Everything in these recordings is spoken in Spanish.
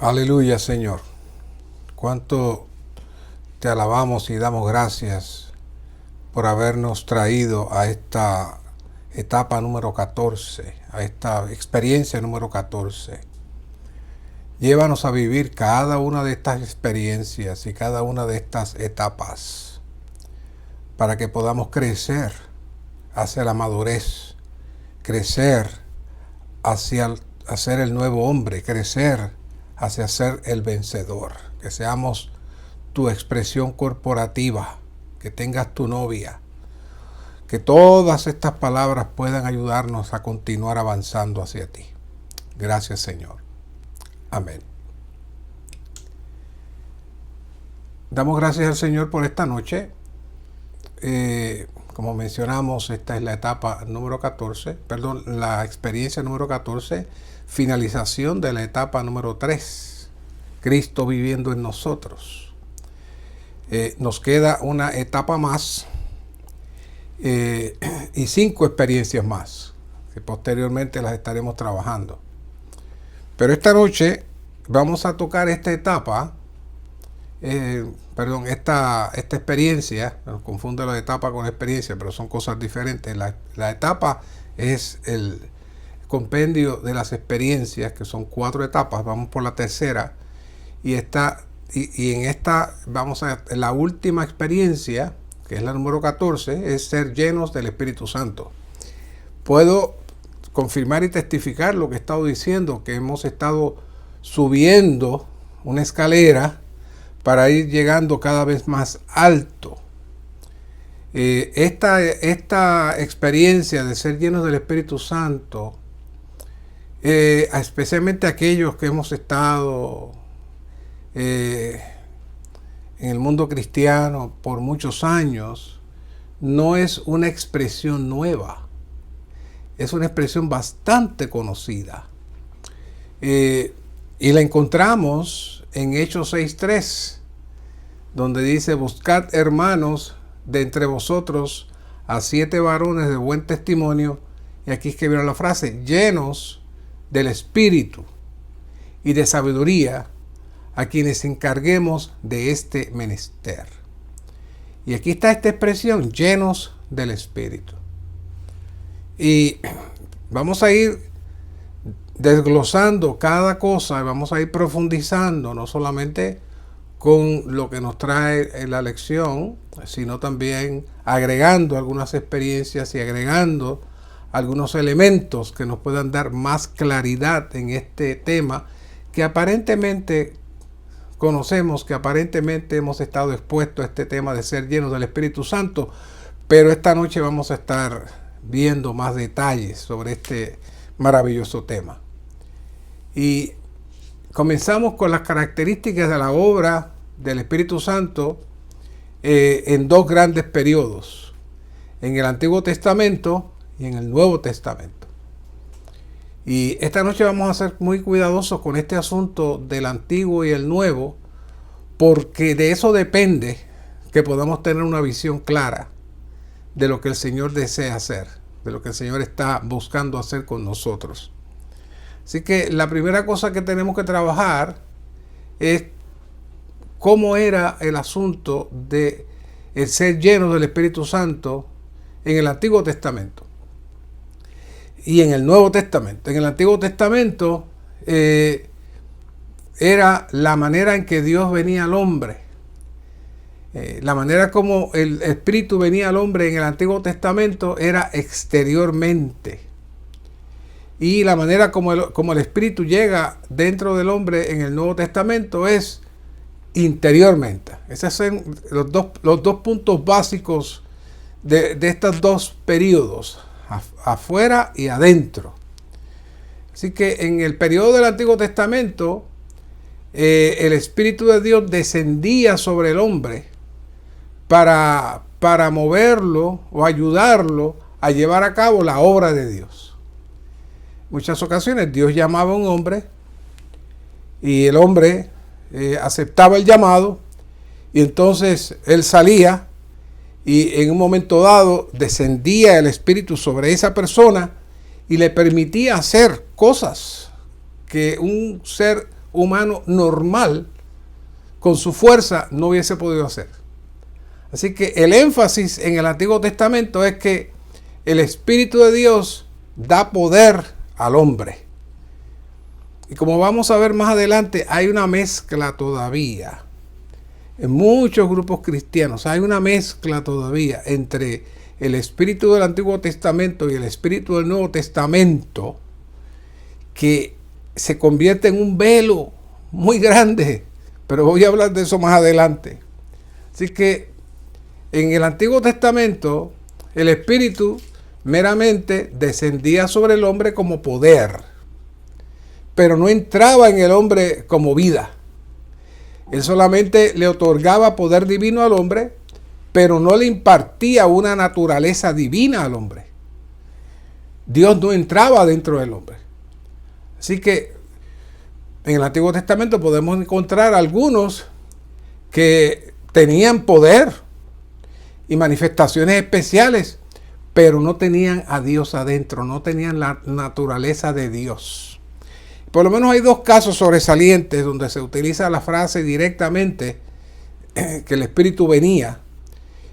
Aleluya, Señor. Cuánto te alabamos y damos gracias por habernos traído a esta etapa número 14, a esta experiencia número 14. Llévanos a vivir cada una de estas experiencias y cada una de estas etapas para que podamos crecer hacia la madurez, crecer hacia ser el nuevo hombre, crecer hacia ser el vencedor, que seamos tu expresión corporativa, que tengas tu novia, que todas estas palabras puedan ayudarnos a continuar avanzando hacia ti. Gracias, Señor. Amén. Damos gracias al Señor por esta noche. Como mencionamos, esta es la etapa número 14, la experiencia número 14, finalización de la etapa número 3, Cristo viviendo en nosotros. Nos queda una etapa más y 5 experiencias más, que posteriormente las estaremos trabajando. Pero esta noche vamos a tocar esta etapa, esta experiencia. Nos confunde la etapa con experiencia, pero son cosas diferentes. La etapa es el compendio de las experiencias, que son 4 etapas. Vamos por la tercera y en esta vamos a la última experiencia, que es la número 14, es ser llenos del Espíritu Santo. Puedo confirmar y testificar lo que he estado diciendo, que hemos estado subiendo una escalera para ir llegando cada vez más alto. Esta experiencia de ser llenos del Espíritu Santo, especialmente aquellos que hemos estado en el mundo cristiano por muchos años, no es una expresión nueva. Es una expresión bastante conocida. Y la encontramos en Hechos 6:3, donde dice: buscad, hermanos, de entre vosotros a 7 varones de buen testimonio. Y aquí escribieron la frase: llenos del Espíritu y de sabiduría, a quienes encarguemos de este menester. Y aquí está esta expresión: llenos del Espíritu. Y vamos a ir desglosando cada cosa, vamos a ir profundizando, no solamente con lo que nos trae en la lección, sino también agregando algunas experiencias y agregando algunos elementos que nos puedan dar más claridad en este tema que aparentemente conocemos, que aparentemente hemos estado expuestos a este tema de ser llenos del Espíritu Santo, pero esta noche vamos a estar viendo más detalles sobre este maravilloso tema. Y comenzamos con las características de la obra del Espíritu Santo en 2 grandes periodos, en el Antiguo Testamento y en el Nuevo Testamento. Y esta noche vamos a ser muy cuidadosos con este asunto del Antiguo y el Nuevo, porque de eso depende que podamos tener una visión clara de lo que el Señor desea hacer, de lo que el Señor está buscando hacer con nosotros. Así que la primera cosa que tenemos que trabajar es cómo era el asunto de el ser lleno del Espíritu Santo en el Antiguo Testamento y en el Nuevo Testamento. En el Antiguo Testamento era la manera en que Dios venía al hombre. La manera como el Espíritu venía al hombre en el Antiguo Testamento era exteriormente. Y la manera como el Espíritu llega dentro del hombre en el Nuevo Testamento es interiormente. Esos son los dos puntos básicos de estos 2 periodos, afuera y adentro. Así que en el periodo del Antiguo Testamento, el Espíritu de Dios descendía sobre el hombre para moverlo o ayudarlo a llevar a cabo la obra de Dios. Muchas ocasiones Dios llamaba a un hombre y el hombre aceptaba el llamado, y entonces él salía y en un momento dado descendía el Espíritu sobre esa persona y le permitía hacer cosas que un ser humano normal, con su fuerza, no hubiese podido hacer. Así que el énfasis en el Antiguo Testamento es que el Espíritu de Dios da poder al hombre. Y como vamos a ver más adelante, hay una mezcla todavía. En muchos grupos cristianos hay una mezcla todavía entre el Espíritu del Antiguo Testamento y el Espíritu del Nuevo Testamento, que se convierte en un velo muy grande. Pero voy a hablar de eso más adelante. Así que en el Antiguo Testamento, el Espíritu meramente descendía sobre el hombre como poder, pero no entraba en el hombre como vida. Él solamente le otorgaba poder divino al hombre, pero no le impartía una naturaleza divina al hombre. Dios no entraba dentro del hombre. Así que en el Antiguo Testamento podemos encontrar algunos que tenían poder y manifestaciones especiales, pero no tenían a Dios adentro, no tenían la naturaleza de Dios. Por lo menos hay dos casos sobresalientes donde se utiliza la frase directamente que el Espíritu venía,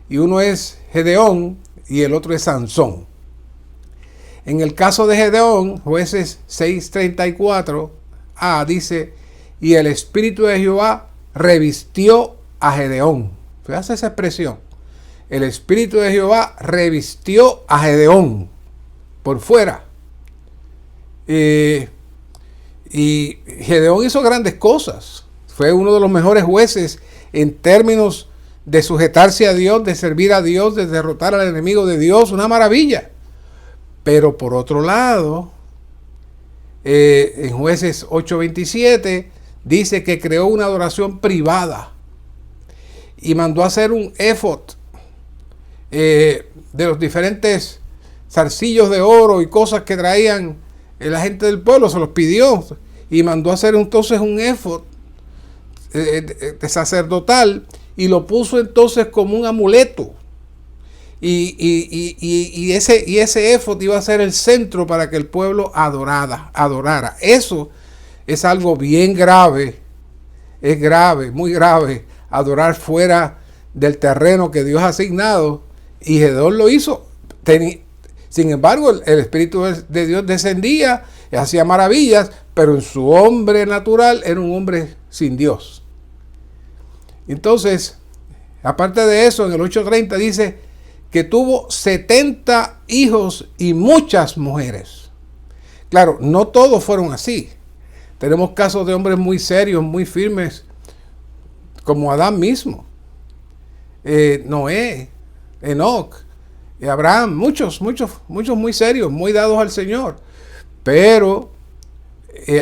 y uno es Gedeón y el otro es Sansón. En el caso de Gedeón, Jueces 6:34, dice, y el Espíritu de Jehová revistió a Gedeón. Fíjate esa expresión. El Espíritu de Jehová revistió a Gedeón por fuera. Y Gedeón hizo grandes cosas. Fue uno de los mejores jueces en términos de sujetarse a Dios, de servir a Dios, de derrotar al enemigo de Dios. Una maravilla. Pero por otro lado, en Jueces 8:27 dice que creó una adoración privada y mandó a hacer un éfod de los diferentes zarcillos de oro y cosas que traían la gente del pueblo. Se los pidió y mandó a hacer entonces un éfod de sacerdotal y lo puso entonces como un amuleto. Y ese éfod iba a ser el centro para que el pueblo adorara. Eso es algo bien grave. Es grave, muy grave, adorar fuera del terreno que Dios ha asignado. Y Gedeón lo hizo. Sin embargo, el Espíritu de Dios descendía y hacía maravillas, pero en su hombre natural era un hombre sin Dios. Entonces, aparte de eso, en el 8:30 dice que tuvo 70 hijos y muchas mujeres. Claro, no todos fueron así. Tenemos casos de hombres muy serios, muy firmes, como Adán mismo, Noé, Enoc, Abraham, muchos muy serios, muy dados al Señor. Pero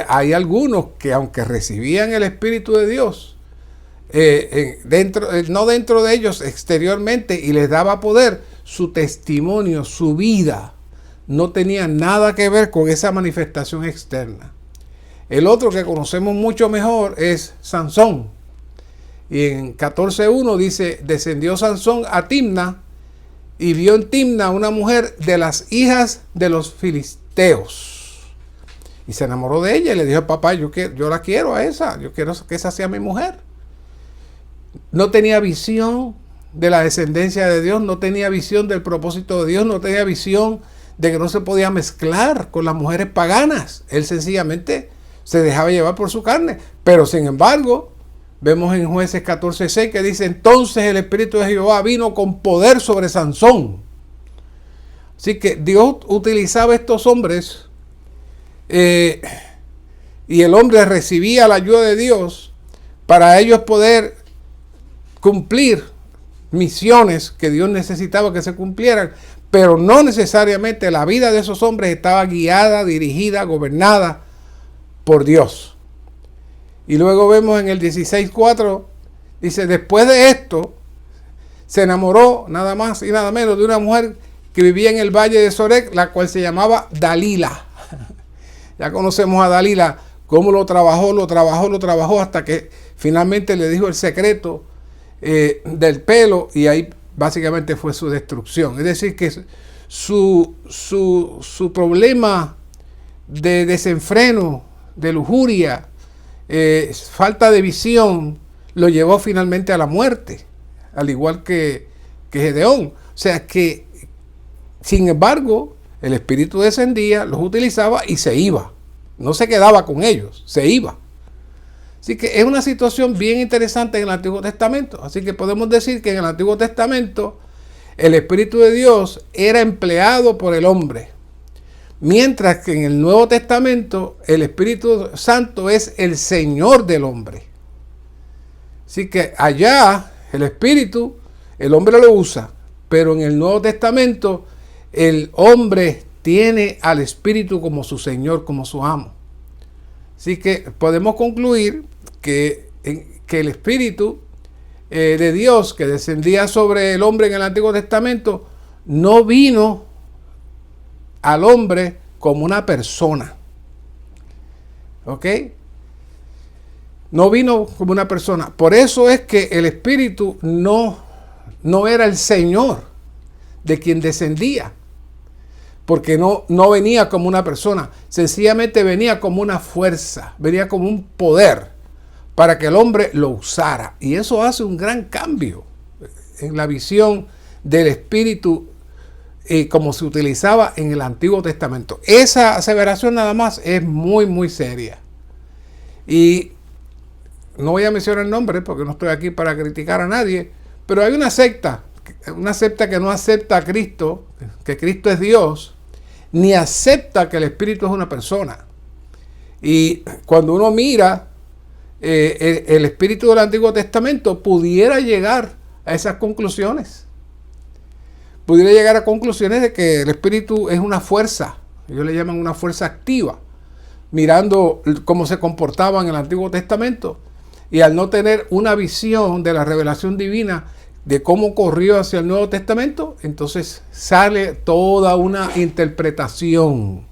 hay algunos que, aunque recibían el Espíritu de Dios, no dentro de ellos, exteriormente, y les daba poder, su testimonio, su vida, no tenía nada que ver con esa manifestación externa. El otro que conocemos mucho mejor es Sansón. Y en 14:1 dice, descendió Sansón a Timna y vio en Timna una mujer de las hijas de los filisteos. Y se enamoró de ella y le dijo, papá, yo la quiero a esa, yo quiero que esa sea mi mujer. No tenía visión de la descendencia de Dios, no tenía visión del propósito de Dios, no tenía visión de que no se podía mezclar con las mujeres paganas. Él sencillamente se dejaba llevar por su carne. Pero sin embargo, vemos en Jueces 14:6 que dice, entonces el Espíritu de Jehová vino con poder sobre Sansón. Así que Dios utilizaba a estos hombres y el hombre recibía la ayuda de Dios para ellos poder cumplir misiones que Dios necesitaba que se cumplieran, pero no necesariamente la vida de esos hombres estaba guiada, dirigida, gobernada por Dios. Y luego vemos en el 16:4, dice, después de esto, se enamoró nada más y nada menos de una mujer que vivía en el valle de Sorek, la cual se llamaba Dalila. Ya conocemos a Dalila, cómo lo trabajó hasta que finalmente le dijo el secreto del pelo, y ahí básicamente fue su destrucción. Es decir, que su problema de desenfreno, de lujuria, falta de visión lo llevó finalmente a la muerte, al igual que Gedeón. O sea que, sin embargo, el Espíritu descendía, los utilizaba y se iba. No se quedaba con ellos, se iba. Así que es una situación bien interesante en el Antiguo Testamento. Así que podemos decir que en el Antiguo Testamento el Espíritu de Dios era empleado por el hombre, mientras que en el Nuevo Testamento el Espíritu Santo es el Señor del hombre. Así que allá el Espíritu, el hombre lo usa, pero en el Nuevo Testamento el hombre tiene al Espíritu como su Señor, como su amo. Así que podemos concluir que el Espíritu de Dios que descendía sobre el hombre en el Antiguo Testamento no vino al hombre como una persona. ¿Ok? No vino como una persona. Por eso es que el Espíritu no era el Señor de quien descendía. Porque no venía como una persona. Sencillamente venía como una fuerza. Venía como un poder para que el hombre lo usara. Y eso hace un gran cambio en la visión del Espíritu como se utilizaba en el Antiguo Testamento. Esa aseveración nada más es muy, muy seria. Y no voy a mencionar el nombre porque no estoy aquí para criticar a nadie, pero hay una secta que no acepta a Cristo, que Cristo es Dios, ni acepta que el Espíritu es una persona. Y cuando uno mira el Espíritu del Antiguo Testamento, pudiera llegar a esas conclusiones. Pudiera llegar a conclusiones de que el Espíritu es una fuerza, ellos le llaman una fuerza activa, mirando cómo se comportaba en el Antiguo Testamento, y al no tener una visión de la revelación divina de cómo corrió hacia el Nuevo Testamento, entonces sale toda una interpretación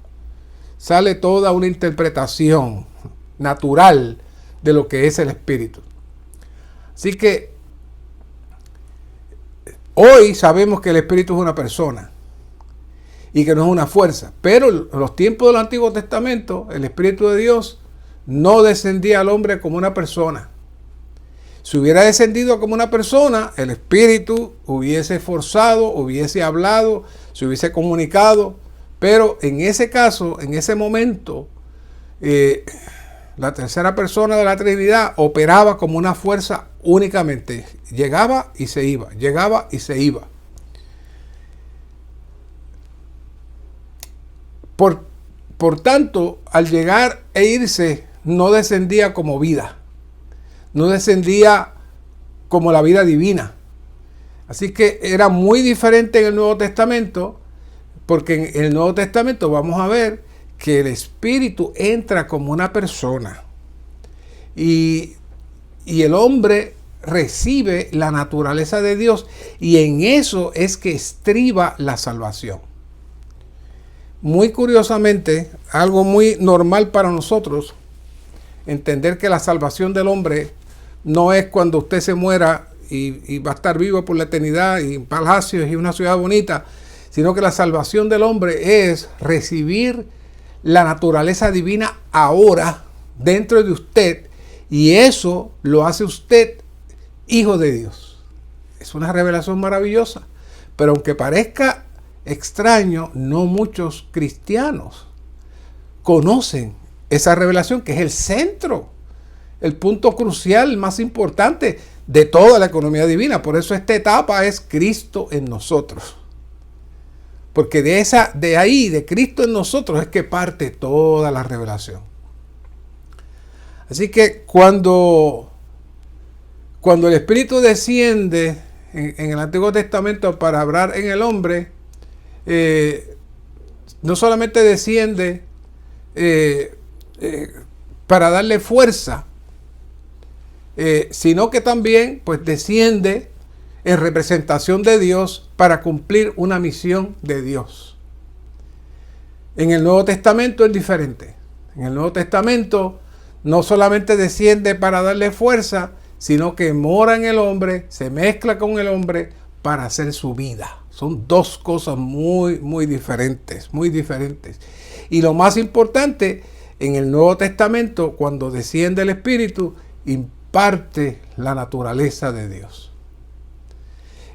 natural de lo que es el Espíritu. Así que hoy sabemos que el Espíritu es una persona y que no es una fuerza, pero en los tiempos del Antiguo Testamento el Espíritu de Dios no descendía al hombre como una persona. Si hubiera descendido como una persona, el Espíritu hubiese forzado, hubiese hablado, se hubiese comunicado, pero en ese caso, en ese momento, la tercera persona de la Trinidad operaba como una fuerza únicamente. Llegaba y se iba, llegaba y se iba. Por tanto, al llegar e irse, no descendía como vida. No descendía como la vida divina. Así que era muy diferente en el Nuevo Testamento, porque en el Nuevo Testamento vamos a ver que el Espíritu entra como una persona y el hombre recibe la naturaleza de Dios, y en eso es que estriba la salvación. Muy curiosamente, algo muy normal para nosotros, entender que la salvación del hombre no es cuando usted se muera y va a estar vivo por la eternidad y en palacios y una ciudad bonita, sino que la salvación del hombre es recibir la naturaleza divina ahora dentro de usted, y eso lo hace usted hijo de Dios. Es una revelación maravillosa, pero aunque parezca extraño, no muchos cristianos conocen esa revelación, que es el centro, el punto crucial, el más importante de toda la economía divina. Por eso esta etapa es Cristo en nosotros. Porque de ahí, de Cristo en nosotros, es que parte toda la revelación. Así que cuando el Espíritu desciende en el Antiguo Testamento para obrar en el hombre, no solamente desciende para darle fuerza, sino que también pues desciende en representación de Dios para cumplir una misión de Dios. En el Nuevo Testamento es diferente. En el Nuevo Testamento no solamente desciende para darle fuerza, sino que mora en el hombre, se mezcla con el hombre para hacer su vida. Son dos cosas muy, muy diferentes, muy diferentes. Y lo más importante en el Nuevo Testamento, cuando desciende el Espíritu, imparte la naturaleza de Dios.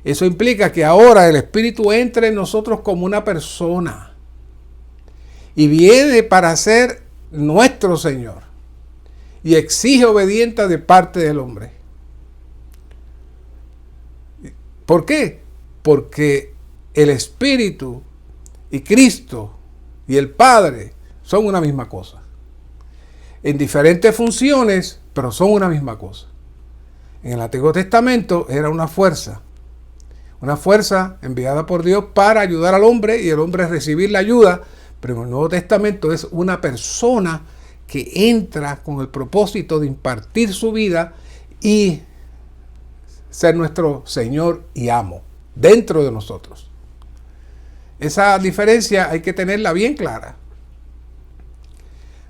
Eso implica que ahora el Espíritu entra en nosotros como una persona y viene para ser nuestro Señor y exige obediencia de parte del hombre. ¿Por qué? Porque el Espíritu y Cristo y el Padre son una misma cosa. En diferentes funciones, pero son una misma cosa. En el Antiguo Testamento era una fuerza enviada por Dios para ayudar al hombre y el hombre recibir la ayuda, pero en el Nuevo Testamento es una persona que entra con el propósito de impartir su vida y ser nuestro Señor y amo dentro de nosotros. Esa diferencia hay que tenerla bien clara.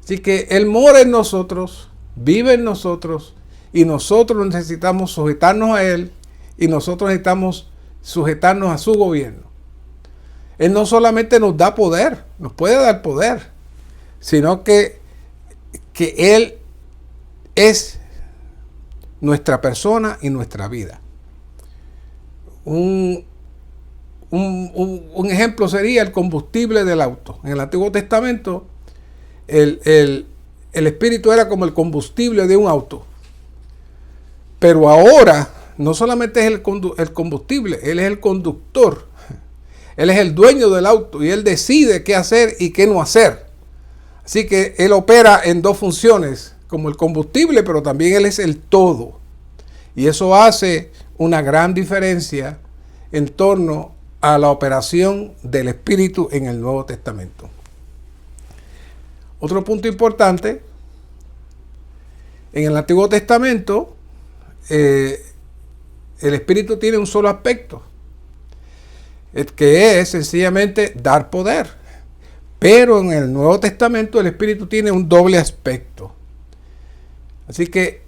Así que Él mora en nosotros, vive en nosotros y nosotros necesitamos sujetarnos a Él y nosotros necesitamos sujetarnos a su gobierno. Él no solamente nos da poder, nos puede dar poder, sino que Él es nuestra persona y nuestra vida. Un ejemplo sería el combustible del auto. En el Antiguo Testamento, el Espíritu era como el combustible de un auto. Pero ahora, no solamente es el combustible, Él es el conductor. Él es el dueño del auto y Él decide qué hacer y qué no hacer. Así que Él opera en dos funciones, como el combustible, pero también Él es el todo. Y eso hace una gran diferencia en torno a la operación del Espíritu en el Nuevo Testamento. Otro punto importante, en el Antiguo Testamento, el Espíritu tiene un solo aspecto, que es sencillamente dar poder. Pero en el Nuevo Testamento el Espíritu tiene un doble aspecto. Así que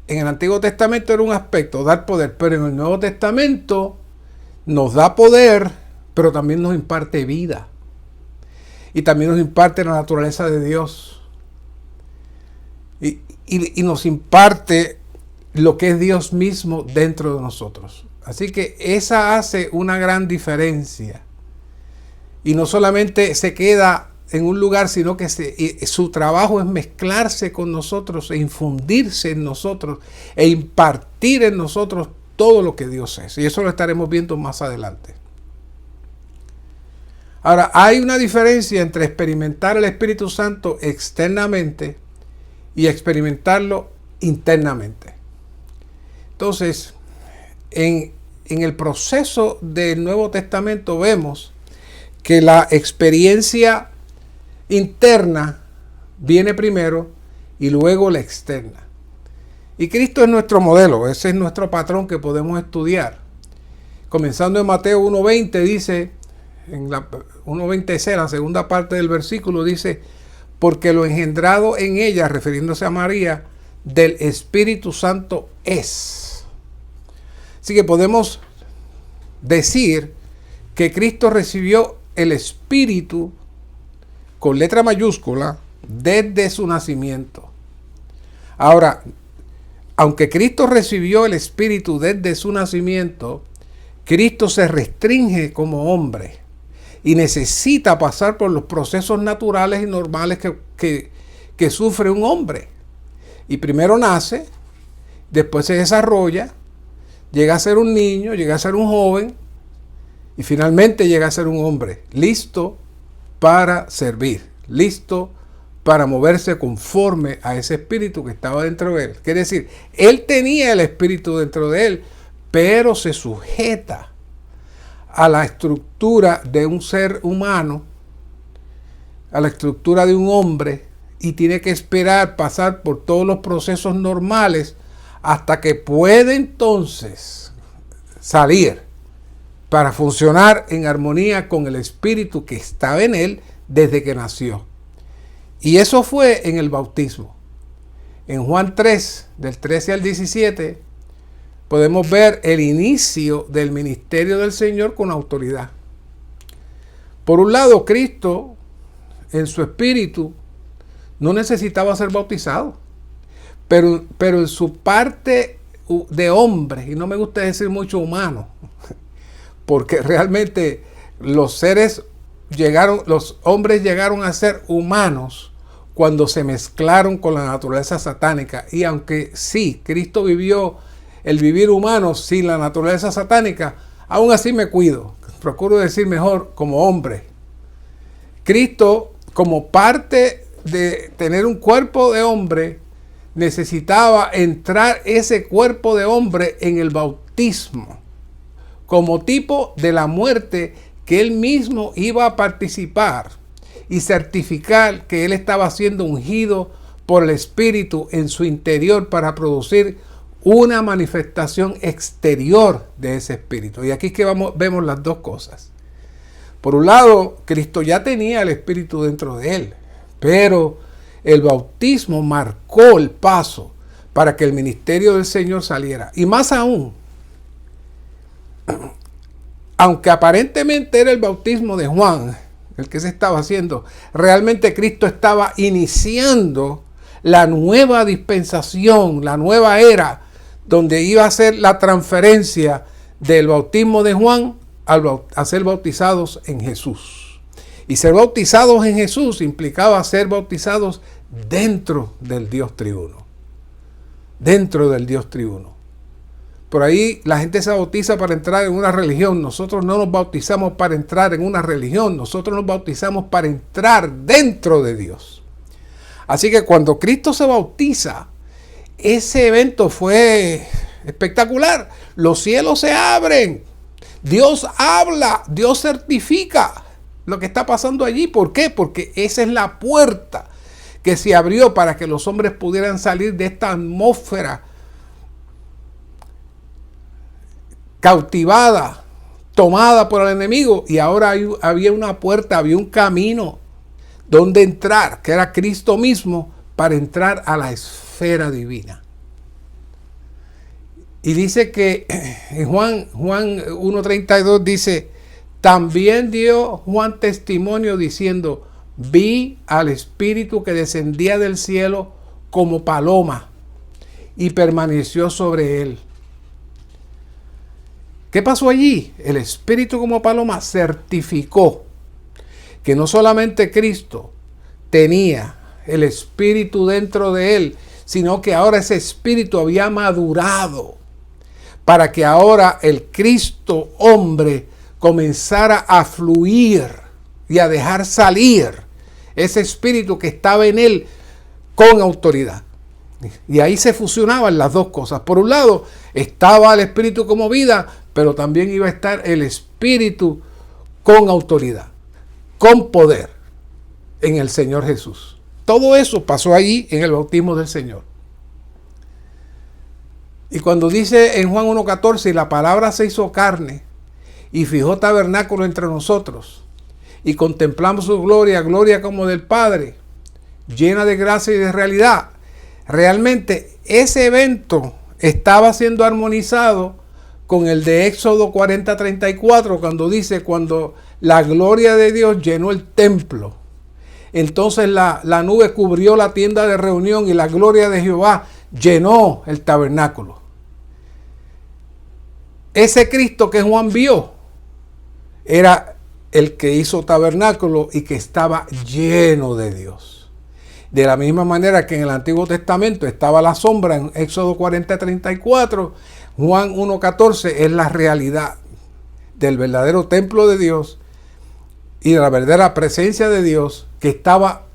en el Antiguo Testamento era un aspecto, dar poder, pero en el Nuevo Testamento nos da poder, pero también nos imparte vida. Y también nos imparte la naturaleza de Dios. Y nos imparte lo que es Dios mismo dentro de nosotros. Así que esa hace una gran diferencia. Y no solamente se queda en un lugar, sino que su trabajo es mezclarse con nosotros e infundirse en nosotros e impartir en nosotros todo lo que Dios es. Y eso lo estaremos viendo más adelante. Ahora, hay una diferencia entre experimentar el Espíritu Santo externamente y experimentarlo internamente. Entonces, en el proceso del Nuevo Testamento vemos que la experiencia interna viene primero y luego la externa. Y Cristo es nuestro modelo, ese es nuestro patrón que podemos estudiar. Comenzando en Mateo 1:20 dice, en la 1:26, la segunda parte del versículo dice, porque lo engendrado en ella, refiriéndose a María, del Espíritu Santo es. Así que podemos decir que Cristo recibió el Espíritu con letra mayúscula desde su nacimiento. Ahora, aunque Cristo recibió el Espíritu desde su nacimiento, Cristo se restringe como hombre y necesita pasar por los procesos naturales y normales que sufre un hombre. Y primero nace, después se desarrolla, llega a ser un niño, llega a ser un joven y finalmente llega a ser un hombre listo para servir, listo para moverse conforme a ese espíritu que estaba dentro de él. Quiere decir, él tenía el espíritu dentro de él, pero se sujeta a la estructura de un ser humano, a la estructura de un hombre, y tiene que esperar pasar por todos los procesos normales hasta que puede entonces salir para funcionar en armonía con el espíritu que estaba en él desde que nació. Y eso fue en el bautismo. En Juan 3, del 13 al 17, podemos ver el inicio del ministerio del Señor con autoridad. Por un lado, Cristo, en su espíritu, no necesitaba ser bautizado. Pero en su parte de hombre, y no me gusta decir mucho humano, porque realmente los hombres llegaron a ser humanos cuando se mezclaron con la naturaleza satánica. Y aunque sí, Cristo vivió el vivir humano sin la naturaleza satánica, aún así me cuido. Procuro decir mejor como hombre. Cristo, como parte de tener un cuerpo de hombre, necesitaba entrar ese cuerpo de hombre en el bautismo, como tipo de la muerte que él mismo iba a participar y certificar que él estaba siendo ungido por el Espíritu en su interior para producir una manifestación exterior de ese Espíritu. Y aquí es que vemos las dos cosas. Por un lado, Cristo ya tenía el Espíritu dentro de él, pero el bautismo marcó el paso para que el ministerio del Señor saliera. Y más aún, aunque aparentemente era el bautismo de Juan el que se estaba haciendo, realmente Cristo estaba iniciando la nueva dispensación, la nueva era, donde iba a ser la transferencia del bautismo de Juan a ser bautizados en Jesús. Y ser bautizados en Jesús implicaba ser bautizados dentro del Dios triuno. Dentro del Dios triuno. Por ahí la gente se bautiza para entrar en una religión. Nosotros no nos bautizamos para entrar en una religión. Nosotros nos bautizamos para entrar dentro de Dios. Así que cuando Cristo se bautiza, ese evento fue espectacular. Los cielos se abren. Dios habla. Dios certifica lo que está pasando allí. ¿Por qué? Porque esa es la puerta que se abrió para que los hombres pudieran salir de esta atmósfera cautivada, tomada por el enemigo, y ahora había una puerta, había un camino donde entrar, que era Cristo mismo, para entrar a la esfera divina. Y dice que en Juan 1:32 dice, también dio Juan testimonio diciendo, vi al Espíritu que descendía del cielo como paloma y permaneció sobre él. ¿Qué pasó allí? El Espíritu como paloma certificó que no solamente Cristo tenía el Espíritu dentro de él, sino que ahora ese Espíritu había madurado para que ahora el Cristo hombre comenzara a fluir y a dejar salir ese Espíritu que estaba en él con autoridad. Y ahí se fusionaban las dos cosas. Por un lado estaba el Espíritu como vida, pero también iba a estar el Espíritu con autoridad, con poder en el Señor Jesús. Todo eso pasó allí en el bautismo del Señor. Y cuando dice en Juan 1:14, la palabra se hizo carne y fijó tabernáculo entre nosotros, y contemplamos su gloria, gloria como del Padre, llena de gracia y de realidad. Realmente ese evento estaba siendo armonizado con el de Éxodo 40:34, cuando dice, cuando la gloria de Dios llenó el templo. Entonces la nube cubrió la tienda de reunión y la gloria de Jehová llenó el tabernáculo. Ese Cristo que Juan vio era el que hizo tabernáculo y que estaba lleno de Dios. De la misma manera que en el Antiguo Testamento estaba la sombra en Éxodo 40:34, Juan 1:14 es la realidad del verdadero templo de Dios y de la verdadera presencia de Dios que estaba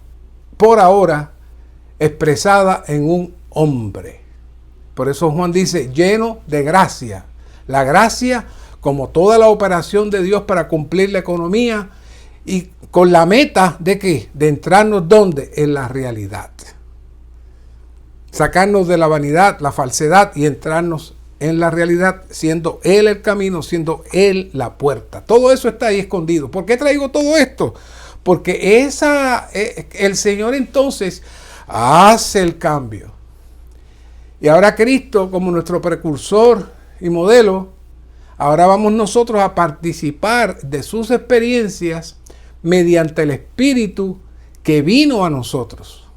por ahora expresada en un hombre. Por eso Juan dice, lleno de gracia. La gracia como toda la operación de Dios para cumplir la economía y con la meta de ¿qué? De entrarnos ¿dónde? En la realidad. Sacarnos de la vanidad, la falsedad y entrarnos en la realidad, siendo Él el camino, siendo Él la puerta. Todo eso está ahí escondido. ¿Por qué traigo todo esto? Porque el Señor entonces hace el cambio. Y ahora Cristo, como nuestro precursor y modelo, ahora vamos nosotros a participar de sus experiencias mediante el Espíritu que vino a nosotros.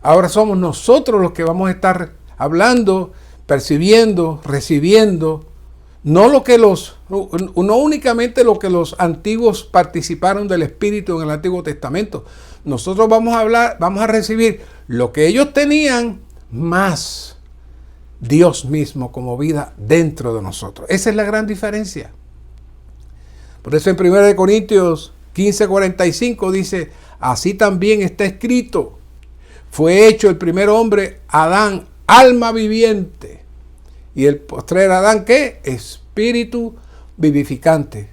Ahora somos nosotros los que vamos a estar hablando, percibiendo, recibiendo, no únicamente lo que los antiguos participaron del Espíritu en el Antiguo Testamento. Nosotros vamos a recibir lo que ellos tenían, más Dios mismo como vida dentro de nosotros. Esa es la gran diferencia. Por eso en 1 Corintios 15:45 dice, así también está escrito, fue hecho el primer hombre, Adán, alma viviente, y el postrer Adán, ¿qué? Espíritu vivificante.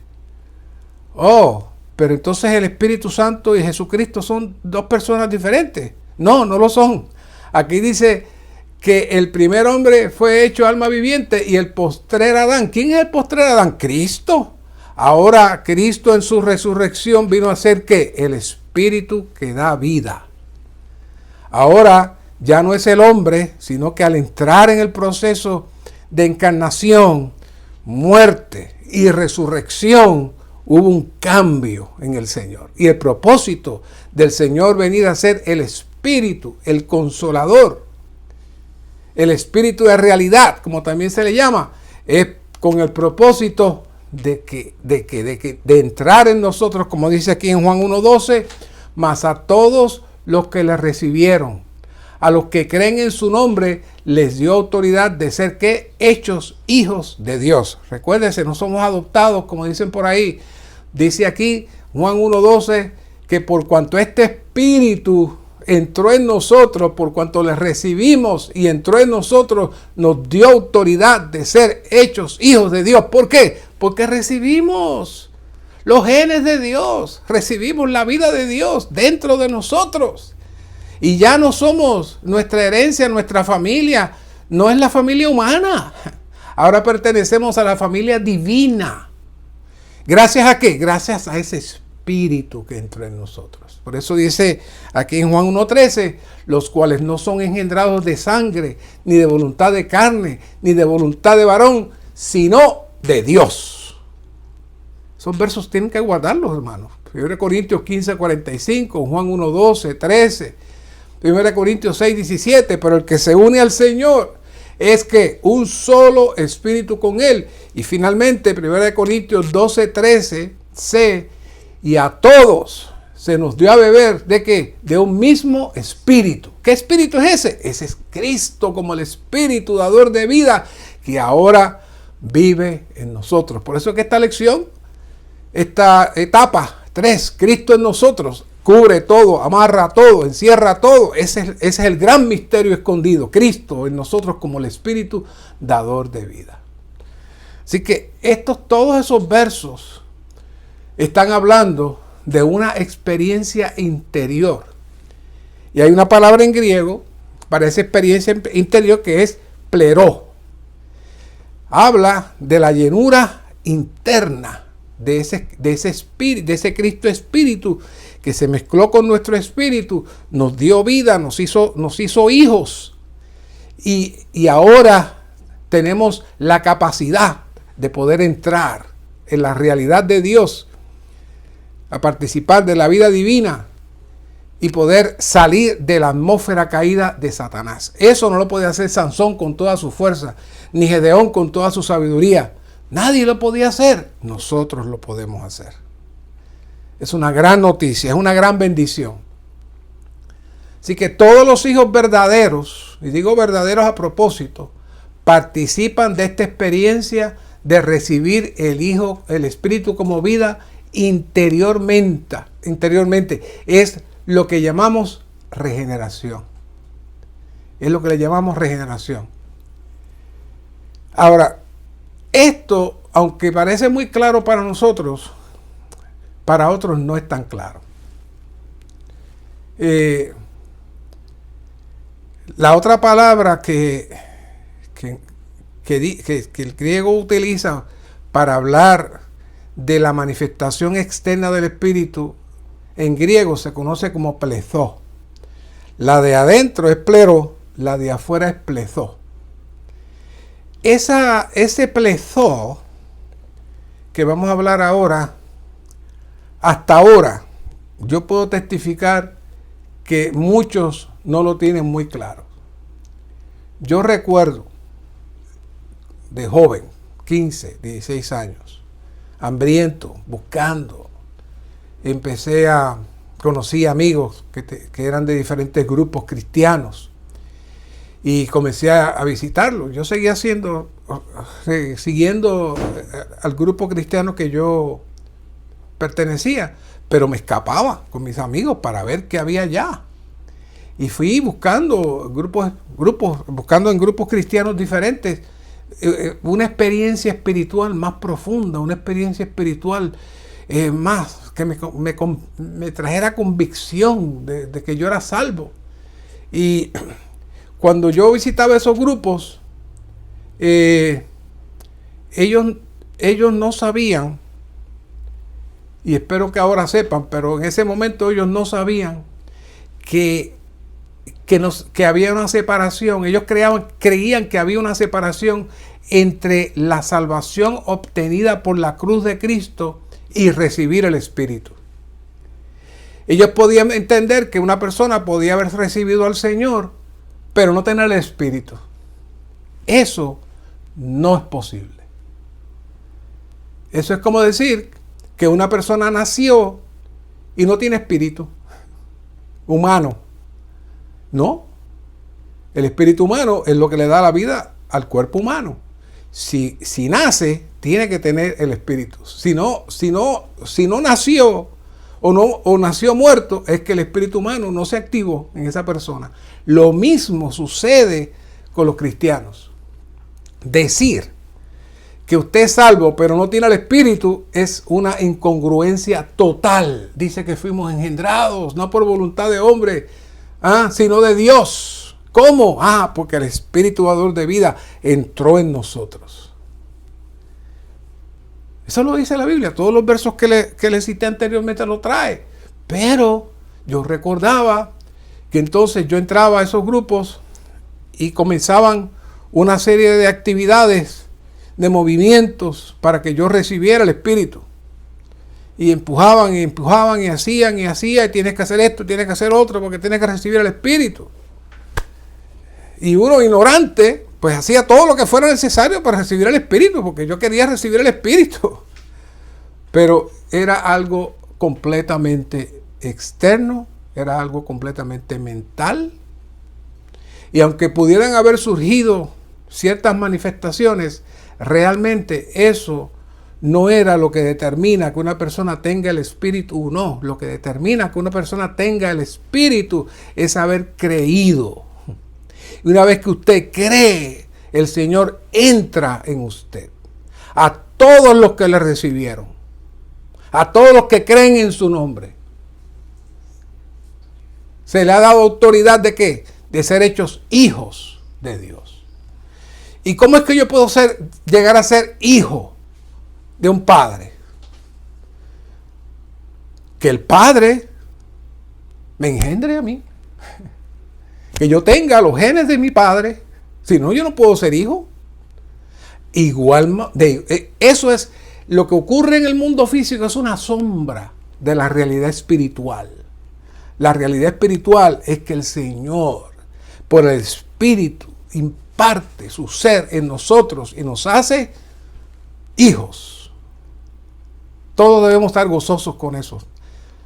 Oh, pero entonces el Espíritu Santo y Jesucristo son dos personas diferentes. No, no lo son. Aquí dice que el primer hombre fue hecho alma viviente y el postrer Adán. ¿Quién es el postrer Adán? Cristo. Ahora Cristo en su resurrección vino a ser ¿qué? El Espíritu que da vida. Ahora ya no es el hombre, sino que al entrar en el proceso de encarnación, muerte y resurrección, hubo un cambio en el Señor. Y el propósito del Señor venir a ser el Espíritu, el Consolador, el Espíritu de realidad, como también se le llama, es con el propósito de entrar en nosotros, como dice aquí en Juan 1:12, mas a todos los que le recibieron, a los que creen en su nombre, les dio autoridad de ser ¿qué? Hechos hijos de Dios. Recuérdense, no somos adoptados, como dicen por ahí. Dice aquí Juan 1:12 que por cuanto este Espíritu entró en nosotros, por cuanto le recibimos y entró en nosotros, nos dio autoridad de ser hechos hijos de Dios. ¿Por qué? Porque recibimos los genes de Dios, recibimos la vida de Dios dentro de nosotros. Y ya no somos nuestra herencia, nuestra familia, no es la familia humana. Ahora pertenecemos a la familia divina. ¿Gracias a qué? Gracias a ese Espíritu que entró en nosotros. Por eso dice aquí en Juan 1:13, los cuales no son engendrados de sangre, ni de voluntad de carne, ni de voluntad de varón, sino de Dios. Esos versos tienen que guardarlos, hermanos. 1 Corintios 15:45, Juan 1:12, 13, 1 Corintios 6:17, pero el que se une al Señor es que un solo espíritu con Él. Y finalmente 1 Corintios 12:13, C, y a todos se nos dio a beber, ¿de qué? De un mismo espíritu. ¿Qué espíritu es ese? Ese es Cristo como el espíritu dador de vida que ahora vive en nosotros. Por eso es que esta lección, esta etapa 3, Cristo en nosotros, cubre todo, amarra todo, encierra todo. Ese es el gran misterio escondido. Cristo en nosotros como el espíritu dador de vida. Así que todos esos versos están hablando de una experiencia interior. Y hay una palabra en griego para esa experiencia interior que es pleró. Habla de la llenura interna de ese espíritu, de ese Cristo espíritu que se mezcló con nuestro espíritu, nos dio vida, nos hizo hijos. Y ahora tenemos la capacidad de poder entrar en la realidad de Dios, a participar de la vida divina y poder salir de la atmósfera caída de Satanás. Eso no lo puede hacer Sansón con toda su fuerza, ni Gedeón con toda su sabiduría. Nadie lo podía hacer. Nosotros lo podemos hacer. Es una gran noticia, es una gran bendición. Así que todos los hijos verdaderos, y digo verdaderos a propósito, participan de esta experiencia de recibir el Hijo, el Espíritu como vida interiormente. Es lo que llamamos regeneración. Es lo que le llamamos regeneración. Ahora, esto, aunque parece muy claro para nosotros, para otros no es tan claro. La otra palabra que el griego utiliza para hablar de la manifestación externa del Espíritu, en griego se conoce como plezó. La de adentro es plero, la de afuera es plezó. Ese plezó que vamos a hablar ahora, hasta ahora, yo puedo testificar que muchos no lo tienen muy claro. Yo recuerdo de joven, 15, 16 años, hambriento, buscando, conocí amigos que eran de diferentes grupos cristianos y comencé a visitarlos. Yo seguía siguiendo al grupo cristiano que yo pertenecía, pero me escapaba con mis amigos para ver qué había allá. Y fui buscando buscando en grupos cristianos diferentes una experiencia espiritual más profunda, una experiencia espiritual más que me trajera convicción de que yo era salvo. Y cuando yo visitaba esos grupos, ellos no sabían, y espero que ahora sepan, pero en ese momento ellos no sabían que había una separación. Ellos creían que había una separación entre la salvación obtenida por la cruz de Cristo y recibir el Espíritu. Ellos podían entender que una persona podía haber recibido al Señor, pero no tener el Espíritu. Eso no es posible. Eso es como decir que una persona nació y no tiene espíritu humano. No. El espíritu humano es lo que le da la vida al cuerpo humano. Si nace, tiene que tener el espíritu. Si no nació o nació muerto, es que el espíritu humano no se activó en esa persona. Lo mismo sucede con los cristianos. Decir que usted es salvo pero no tiene el espíritu es una incongruencia total. Dice que fuimos engendrados no por voluntad de hombre, sino de Dios. ¿Cómo? Porque el espíritu dador de vida entró en nosotros. Eso lo dice la Biblia. Todos los versos que le cité anteriormente lo trae. Pero yo recordaba que entonces yo entraba a esos grupos y comenzaban una serie de actividades, de movimientos para que yo recibiera el Espíritu. Y empujaban y hacían y tienes que hacer esto, tienes que hacer otro porque tienes que recibir el Espíritu. Y uno ignorante pues hacía todo lo que fuera necesario para recibir el Espíritu, porque yo quería recibir el Espíritu. Pero era algo completamente externo, era algo completamente mental. Y aunque pudieran haber surgido ciertas manifestaciones, realmente eso no era lo que determina que una persona tenga el Espíritu o no. Lo que determina que una persona tenga el Espíritu es haber creído. Y una vez que usted cree, el Señor entra en usted. A todos los que le recibieron, a todos los que creen en su nombre, se le ha dado autoridad ¿de qué? De ser hechos hijos de Dios. ¿Y cómo es que yo puedo llegar a ser hijo de un padre? Que el padre me engendre a mí. Que yo tenga los genes de mi padre. Si no, yo no puedo ser hijo. Eso es lo que ocurre en el mundo físico, es una sombra de la realidad espiritual. La realidad espiritual es que el Señor, por el Espíritu, imparte su ser en nosotros y nos hace hijos. Todos debemos estar gozosos con eso.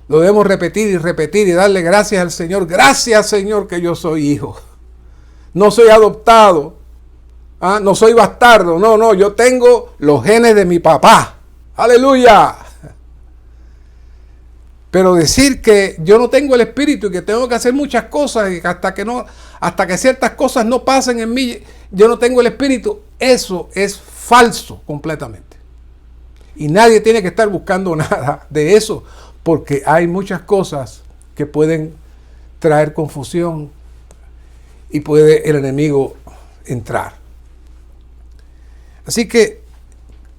Lo debemos repetir y darle gracias al Señor. Gracias, Señor, que yo soy hijo. No soy adoptado. No soy bastardo. No, yo tengo los genes de mi papá. ¡Aleluya! Pero decir que yo no tengo el Espíritu y que tengo que hacer muchas cosas y hasta que ciertas cosas no pasen en mí, yo no tengo el Espíritu, eso es falso completamente. Y nadie tiene que estar buscando nada de eso, porque hay muchas cosas que pueden traer confusión y puede el enemigo entrar. Así que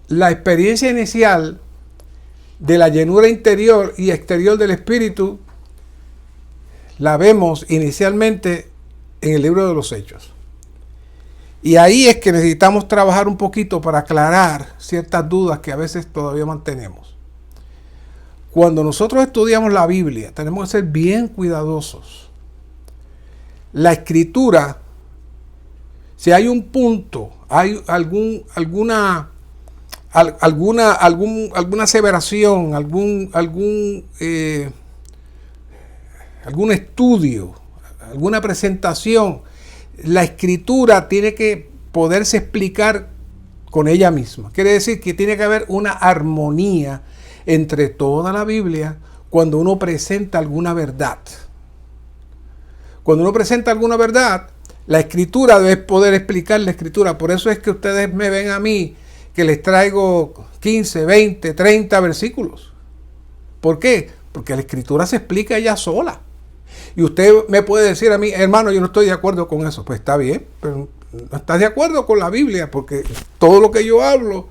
la experiencia inicial de la llenura interior y exterior del Espíritu la vemos inicialmente en el libro de los Hechos. Y ahí es que necesitamos trabajar un poquito para aclarar ciertas dudas que a veces todavía mantenemos. Cuando nosotros estudiamos la Biblia, tenemos que ser bien cuidadosos. la escritura, si hay un punto, hay alguna aseveración, algún estudio, alguna presentación, la escritura tiene que poderse explicar con ella misma. Quiere decir que tiene que haber una armonía entre toda la Biblia cuando uno presenta alguna verdad. Cuando uno presenta alguna verdad, la escritura debe poder explicar la escritura. Por eso es que ustedes me ven a mí que les traigo 15, 20, 30 versículos. ¿Por qué? Porque la escritura se explica ella sola. Y usted me puede decir a mí, hermano, yo no estoy de acuerdo con eso. Pues está bien, pero no estás de acuerdo con la Biblia, porque todo lo que yo hablo,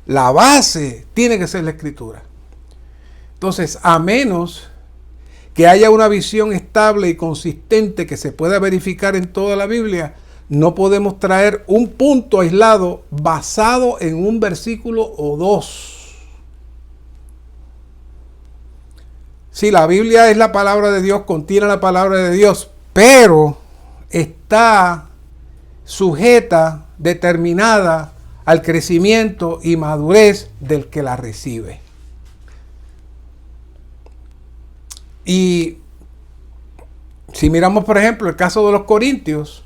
la base tiene que ser la escritura. Entonces, a menos que haya una visión estable y consistente que se pueda verificar en toda la Biblia, no podemos traer un punto aislado basado en un versículo o dos. Sí, la Biblia es la palabra de Dios, contiene la palabra de Dios, pero está sujeta, determinada al crecimiento y madurez del que la recibe. Y si miramos, por ejemplo, el caso de los corintios,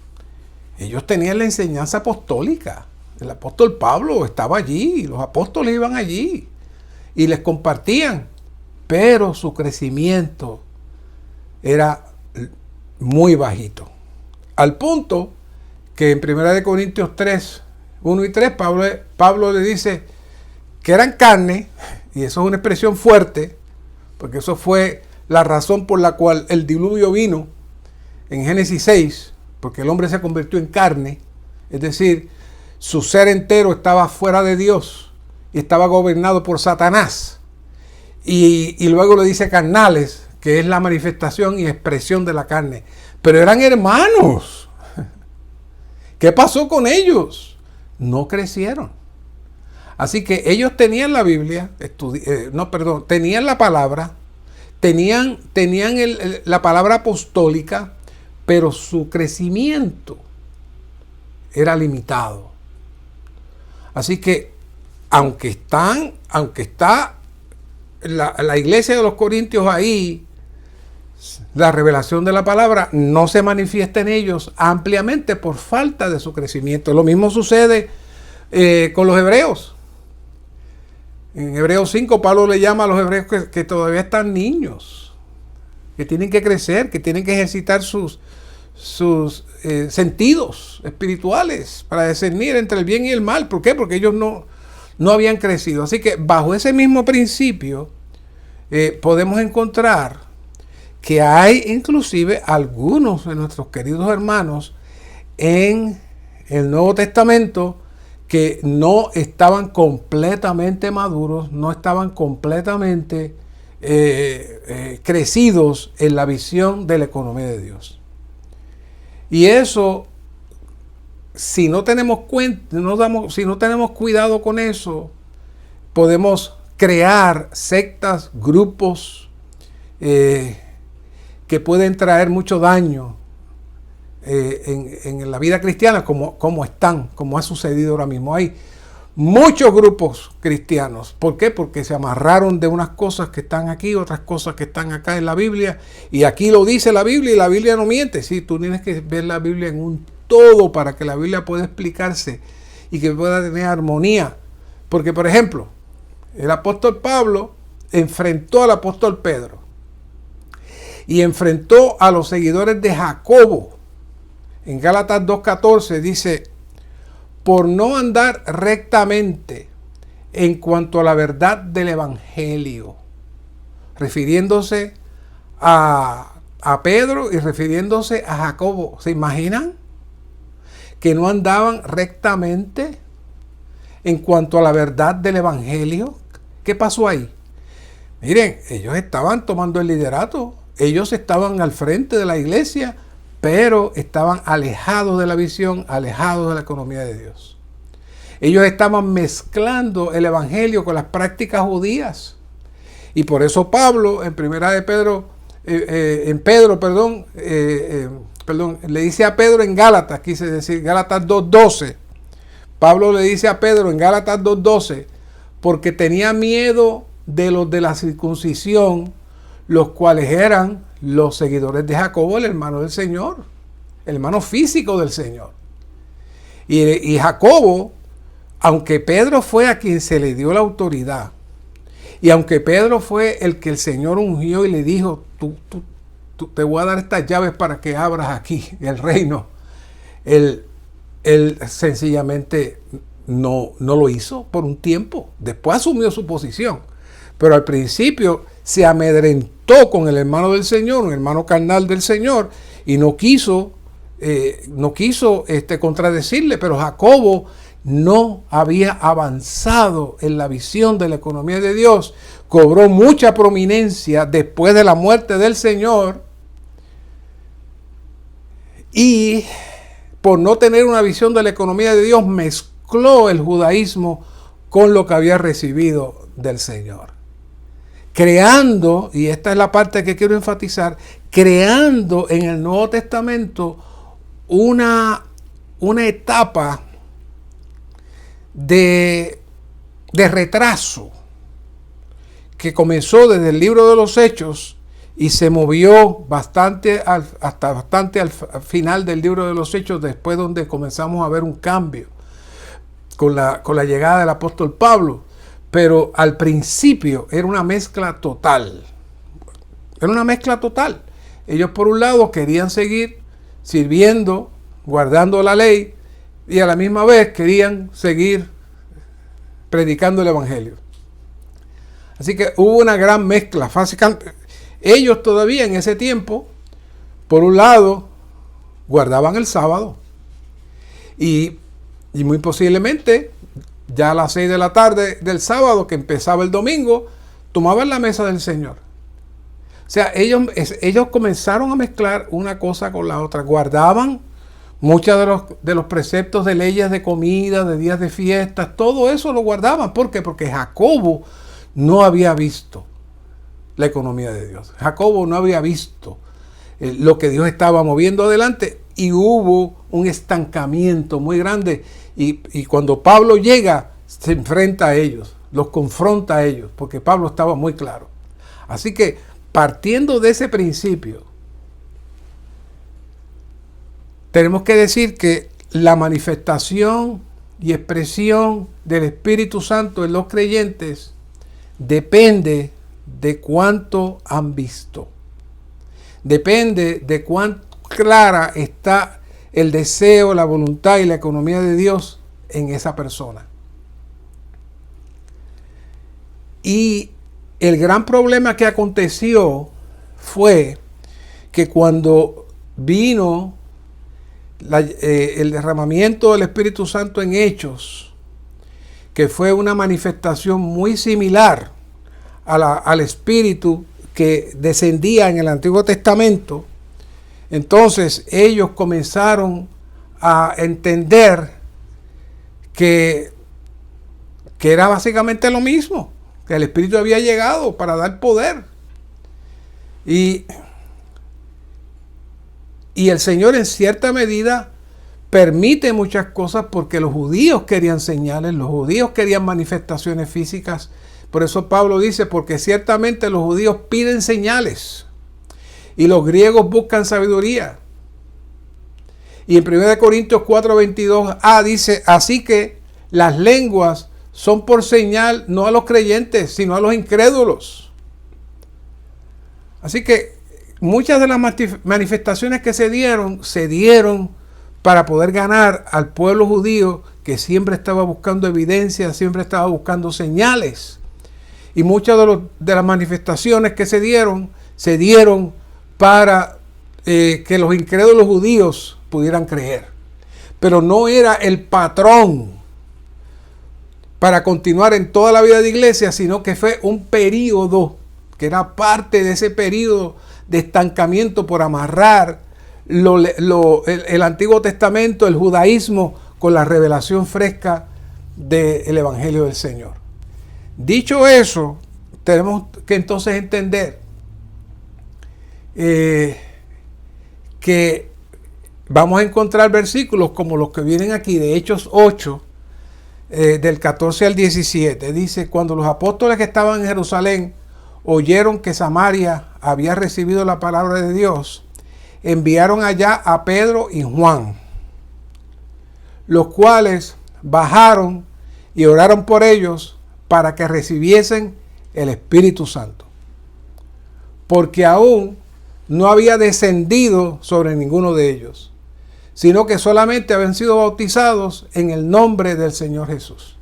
ellos tenían la enseñanza apostólica. El apóstol Pablo estaba allí, los apóstoles iban allí y les compartían, pero su crecimiento era muy bajito. Al punto que en 1 Corintios 3, 1 y 3, Pablo le dice que eran carne, y eso es una expresión fuerte, porque eso fue la razón por la cual el diluvio vino en Génesis 6, porque el hombre se convirtió en carne, es decir, su ser entero estaba fuera de Dios y estaba gobernado por Satanás. Y luego le dice carnales, que es la manifestación y expresión de la carne. Pero eran hermanos. ¿Qué pasó con ellos? No crecieron. Así que ellos tenían la Biblia, tenían la palabra, tenían la palabra apostólica, pero su crecimiento era limitado. Así que, aunque está la iglesia de los Corintios ahí, la revelación de la palabra no se manifiesta en ellos ampliamente por falta de su crecimiento. Lo mismo sucede con los hebreos. En Hebreos 5, Pablo le llama a los hebreos que todavía están niños, que tienen que crecer, que tienen que ejercitar sus sentidos espirituales para discernir entre el bien y el mal. ¿Por qué? Porque ellos no habían crecido. Así que bajo ese mismo principio podemos encontrar que hay inclusive algunos de nuestros queridos hermanos en el Nuevo Testamento que no estaban completamente maduros, no estaban completamente crecidos en la visión de la economía de Dios. Y eso, si no tenemos si no tenemos cuidado con eso, podemos crear sectas, grupos que pueden traer mucho daño en la vida cristiana, como ha sucedido ahora mismo. Hay muchos grupos cristianos. ¿Por qué? Porque se amarraron de unas cosas que están aquí, otras cosas que están acá en la Biblia, y aquí lo dice la Biblia, y la Biblia no miente. Sí, tú tienes que ver la Biblia en un todo para que la Biblia pueda explicarse y que pueda tener armonía. Porque, por ejemplo, el apóstol Pablo enfrentó al apóstol Pedro y enfrentó a los seguidores de Jacobo. En Gálatas 2:14 dice: por no andar rectamente en cuanto a la verdad del evangelio, refiriéndose a Pedro y refiriéndose a Jacobo. ¿Se imaginan? Que no andaban rectamente en cuanto a la verdad del evangelio. ¿Qué pasó ahí? Miren, ellos estaban tomando el liderato, ellos estaban al frente de la iglesia, pero estaban alejados de la visión, alejados de la economía de Dios. Ellos estaban mezclando el evangelio con las prácticas judías. Y por eso Pablo, en le dice a Pedro en Gálatas, quise decir Gálatas 2:12. Pablo le dice a Pedro en Gálatas 2:12, porque tenía miedo de los de la circuncisión, los cuales eran los seguidores de Jacobo, el hermano del Señor, el hermano físico del Señor. Y Jacobo, aunque Pedro fue a quien se le dio la autoridad, y aunque Pedro fue el que el Señor ungió y le dijo, tú te voy a dar estas llaves para que abras aquí el reino, él sencillamente no lo hizo por un tiempo. Después asumió su posición, pero al principio se amedrentó con el hermano del Señor, un hermano carnal del Señor, y no quiso contradecirle. Pero Jacobo no había avanzado en la visión de la economía de Dios, cobró mucha prominencia después de la muerte del Señor, y por no tener una visión de la economía de Dios, mezcló el judaísmo con lo que había recibido del Señor, creando, y esta es la parte que quiero enfatizar, creando en el Nuevo Testamento una etapa de retraso que comenzó desde el libro de los Hechos y se movió hasta bastante al final del libro de los Hechos, después donde comenzamos a ver un cambio con la llegada del apóstol Pablo. Pero al principio era una mezcla total. Era una mezcla total. Ellos por un lado querían seguir sirviendo, guardando la ley, y a la misma vez querían seguir predicando el evangelio. Así que hubo una gran mezcla. Ellos todavía en ese tiempo, por un lado, guardaban el sábado. Y muy posiblemente, ya a las 6 de la tarde del sábado, que empezaba el domingo, tomaban la mesa del Señor. O sea, ellos comenzaron a mezclar una cosa con la otra. Guardaban muchos de los preceptos de leyes de comida, de días de fiestas, todo eso lo guardaban. ¿Por qué? Porque Jacobo no había visto la economía de Dios. Jacobo no había visto lo que Dios estaba moviendo adelante, y hubo un estancamiento muy grande. Y cuando Pablo llega, se enfrenta a ellos, los confronta a ellos, porque Pablo estaba muy claro. Así que, partiendo de ese principio, tenemos que decir que la manifestación y expresión del Espíritu Santo en los creyentes depende de cuánto han visto. Depende de cuán clara está el deseo, la voluntad y la economía de Dios en esa persona. Y el gran problema que aconteció fue que cuando vino el derramamiento del Espíritu Santo en Hechos, que fue una manifestación muy similar al Espíritu que descendía en el Antiguo Testamento, entonces ellos comenzaron a entender que era básicamente lo mismo, que el Espíritu había llegado para dar poder. Y el Señor en cierta medida permite muchas cosas porque los judíos querían señales, los judíos querían manifestaciones físicas. Por eso Pablo dice, porque ciertamente los judíos piden señales y los griegos buscan sabiduría. Y en 1 Corintios 4:22a dice, así que las lenguas son por señal no a los creyentes, sino a los incrédulos. Así que muchas de las manifestaciones que se dieron para poder ganar al pueblo judío, que siempre estaba buscando evidencia, siempre estaba buscando señales. Y muchas de las manifestaciones que se dieron para que los incrédulos judíos pudieran creer. Pero no era el patrón para continuar en toda la vida de iglesia, sino que fue un periodo, que era parte de ese periodo de estancamiento por amarrar el Antiguo Testamento, el judaísmo, con la revelación fresca del Evangelio del Señor. Dicho eso, tenemos que entonces entender que vamos a encontrar versículos como los que vienen aquí de Hechos 8, del 14 al 17. Dice, cuando los apóstoles que estaban en Jerusalén oyeron que Samaria había recibido la palabra de Dios, enviaron allá a Pedro y Juan, los cuales bajaron y oraron por ellos para que recibiesen el Espíritu Santo, porque aún no había descendido sobre ninguno de ellos, sino que solamente habían sido bautizados en el nombre del Señor Jesús.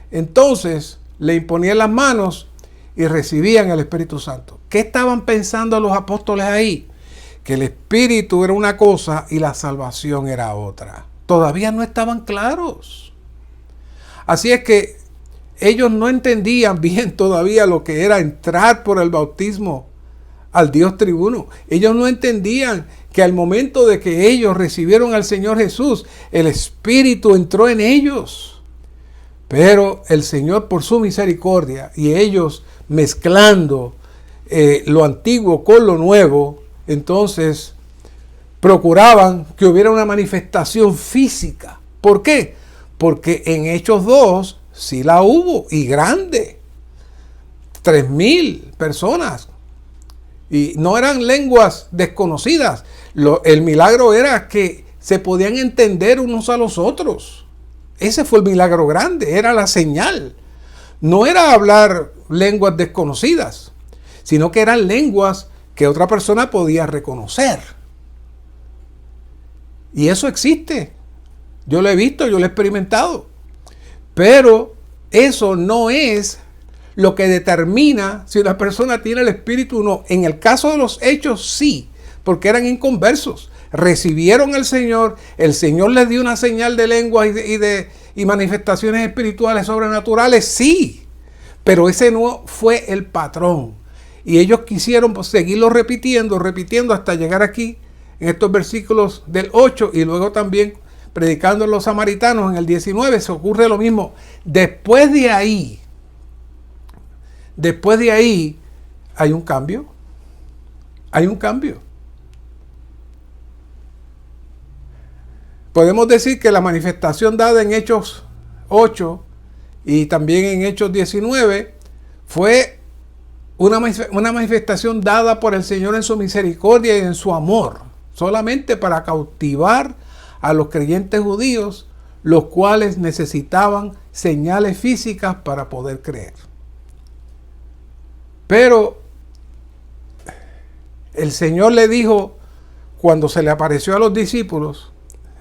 Entonces le imponían las manos y recibían el Espíritu Santo. ¿Qué estaban pensando los apóstoles ahí? Que el Espíritu era una cosa y la salvación era otra. Todavía no estaban claros. Así es que ellos no entendían bien todavía lo que era entrar por el bautismo al Dios tribuno. Ellos no entendían que al momento de que ellos recibieron al Señor Jesús, el Espíritu entró en ellos. Pero el Señor, por su misericordia, y ellos mezclando lo antiguo con lo nuevo, entonces procuraban que hubiera una manifestación física. ¿Por qué? Porque en Hechos 2 sí la hubo, y grande. 3,000 personas. Y no eran lenguas desconocidas. El milagro era que se podían entender unos a los otros. Ese fue el milagro grande, era la señal. No era hablar lenguas desconocidas, sino que eran lenguas que otra persona podía reconocer. Y eso existe. Yo lo he visto, yo lo he experimentado. Pero eso no es lo que determina si una persona tiene el Espíritu o no. En el caso de los hechos, sí, porque eran inconversos. Recibieron al Señor, el Señor les dio una señal de lengua y manifestaciones espirituales sobrenaturales, sí. Pero ese no fue el patrón. Y ellos quisieron seguirlo repitiendo hasta llegar aquí, en estos versículos del 8, y luego también predicando a los samaritanos en el 19, se ocurre lo mismo. Después de ahí hay un cambio. Hay un cambio. Podemos decir que la manifestación dada en Hechos 8 y también en Hechos 19 fue una manifestación dada por el Señor en su misericordia y en su amor, solamente para cautivar a los creyentes judíos, los cuales necesitaban señales físicas para poder creer. Pero el Señor le dijo, cuando se le apareció a los discípulos,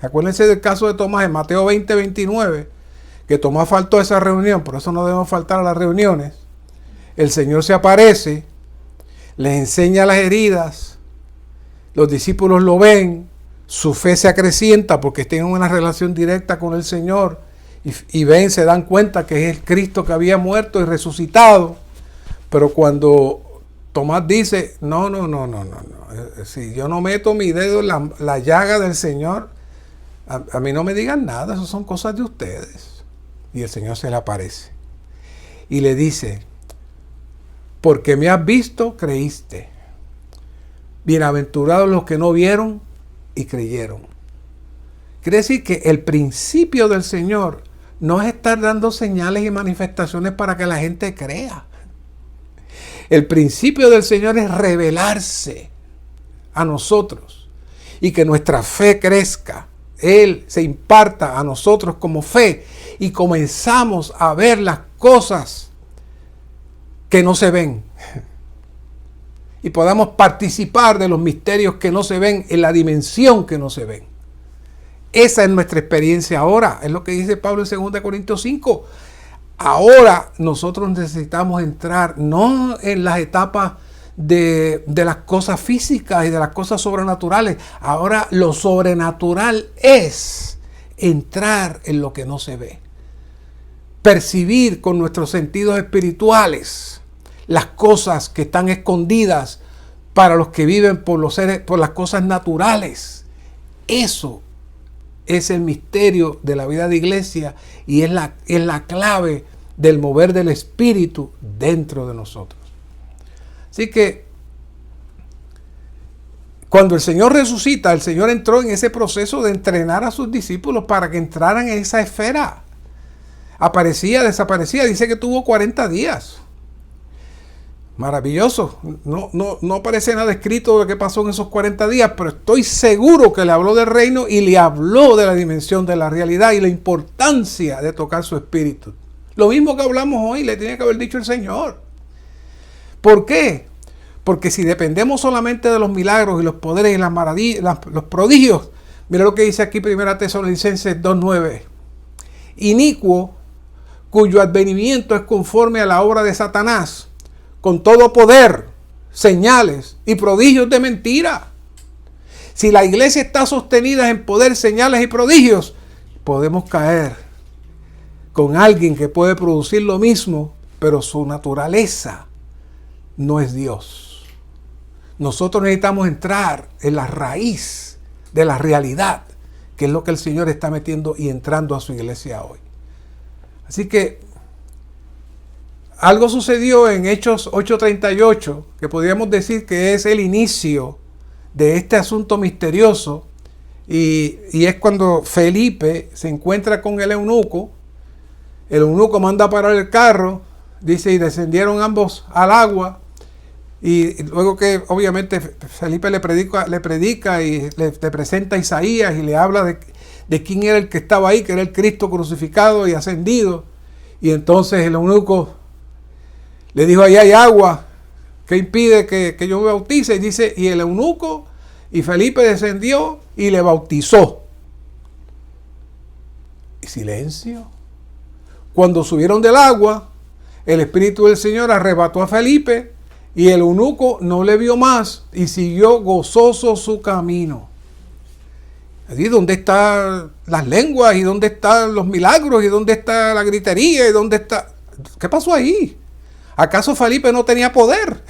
acuérdense del caso de Tomás en Mateo 20, 29, que Tomás faltó a esa reunión, por eso no debemos faltar a las reuniones. El Señor se aparece, les enseña las heridas, los discípulos lo ven, su fe se acrecienta porque tienen una relación directa con el Señor y ven, se dan cuenta que es el Cristo que había muerto y resucitado. Pero cuando Tomás dice, no, si yo no meto mi dedo en la llaga del Señor, a mí no me digan nada, eso son cosas de ustedes. Y el Señor se le aparece y le dice, porque me has visto, creíste. Bienaventurados los que no vieron y creyeron. Quiere decir que el principio del Señor no es estar dando señales y manifestaciones para que la gente crea. El principio del Señor es revelarse a nosotros y que nuestra fe crezca. Él se imparta a nosotros como fe y comenzamos a ver las cosas que no se ven. Y podamos participar de los misterios que no se ven en la dimensión que no se ven. Esa es nuestra experiencia ahora. Es lo que dice Pablo en 2 Corintios 5. Ahora nosotros necesitamos entrar no en las etapas de las cosas físicas y de las cosas sobrenaturales. Ahora lo sobrenatural es entrar en lo que no se ve. Percibir con nuestros sentidos espirituales las cosas que están escondidas para los que viven por las cosas naturales. Eso es el misterio de la vida de iglesia y es la clave del mover del Espíritu dentro de nosotros. Así que Cuando el Señor resucita, el Señor entró en ese proceso de entrenar a sus discípulos para que entraran en esa esfera. Aparecía, desaparecía, dice que tuvo 40 días. Maravilloso. No aparece nada escrito de lo que pasó en esos 40 días, pero estoy seguro que le habló del reino y le habló de la dimensión de la realidad y la importancia de tocar su espíritu. Lo mismo que hablamos hoy, le tenía que haber dicho el Señor. ¿Por qué? Porque si dependemos solamente de los milagros y los poderes y las maravillas, los prodigios, mira lo que dice aquí 1 Tesalonicenses 2:9. Inicuo, cuyo advenimiento es conforme a la obra de Satanás, con todo poder, señales y prodigios de mentira. Si la iglesia está sostenida en poder, señales y prodigios, podemos caer con alguien que puede producir lo mismo, pero su naturaleza no es Dios. Nosotros necesitamos entrar en la raíz de la realidad, que es lo que el Señor está metiendo y entrando a su iglesia hoy. Así que algo sucedió en Hechos 8:38, que podríamos decir que es el inicio de este asunto misterioso, y es cuando Felipe se encuentra con el eunuco manda a parar el carro, dice, y descendieron ambos al agua, y luego que obviamente Felipe le predica y le presenta a Isaías y le habla de quién era el que estaba ahí, que era el Cristo crucificado y ascendido, y entonces el eunuco le dijo, ahí hay agua, ¿qué impide que yo me bautice? Y dice, y el eunuco y Felipe descendió y le bautizó. Y silencio. Cuando subieron del agua, el Espíritu del Señor arrebató a Felipe y el eunuco no le vio más y siguió gozoso su camino. Allí donde están las lenguas y dónde están los milagros y dónde está la gritería y dónde está... ¿Qué pasó ahí? ¿Acaso Felipe no tenía poder?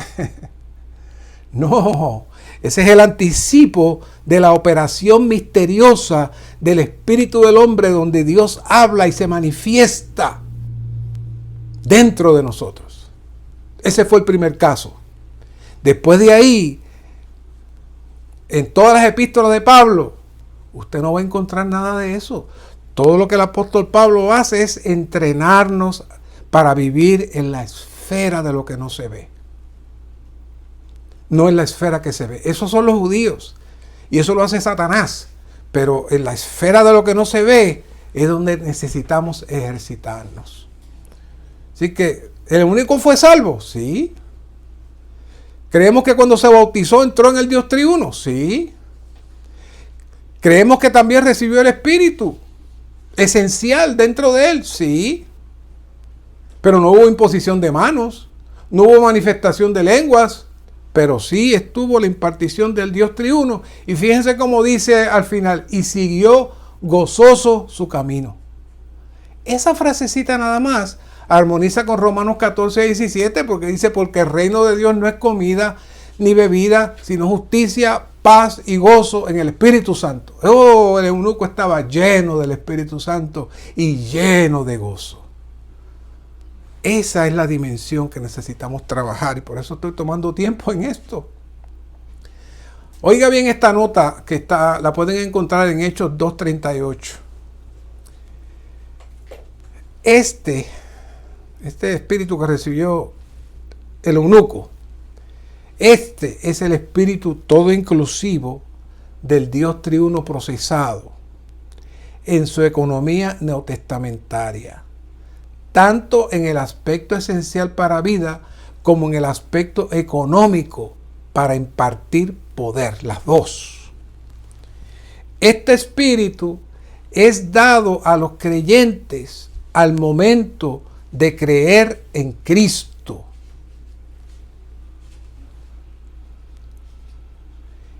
No, ese es el anticipo de la operación misteriosa del espíritu del hombre, donde Dios habla y se manifiesta dentro de nosotros. Ese fue el primer caso. Después de ahí, en todas las epístolas de Pablo, usted no va a encontrar nada de eso. Todo lo que el apóstol Pablo hace es entrenarnos para vivir en la esfera de lo que no se ve. No en la esfera que se ve. Esos son los judíos. Y eso lo hace Satanás. Pero en la esfera de lo que no se ve es donde necesitamos ejercitarnos. Así que, ¿el único fue salvo? Sí. ¿Creemos que cuando se bautizó entró en el Dios triuno? Sí. ¿Creemos que también recibió el Espíritu esencial dentro de él? Sí. Pero no hubo imposición de manos, no hubo manifestación de lenguas, pero sí estuvo la impartición del Dios triuno. Y fíjense cómo dice al final, y siguió gozoso su camino. Esa frasecita nada más armoniza con Romanos 14:17, porque dice, porque el reino de Dios no es comida ni bebida, sino justicia, paz y gozo en el Espíritu Santo. Oh, el eunuco estaba lleno del Espíritu Santo y lleno de gozo. Esa es la dimensión que necesitamos trabajar y por eso estoy tomando tiempo en esto. Oiga bien esta nota que la pueden encontrar en Hechos 2:38. Este espíritu que recibió el eunuco, este es el espíritu todo inclusivo del Dios triuno procesado en su economía neotestamentaria, tanto en el aspecto esencial para vida como en el aspecto económico para impartir poder, las dos. Este espíritu es dado a los creyentes al momento de creer en Cristo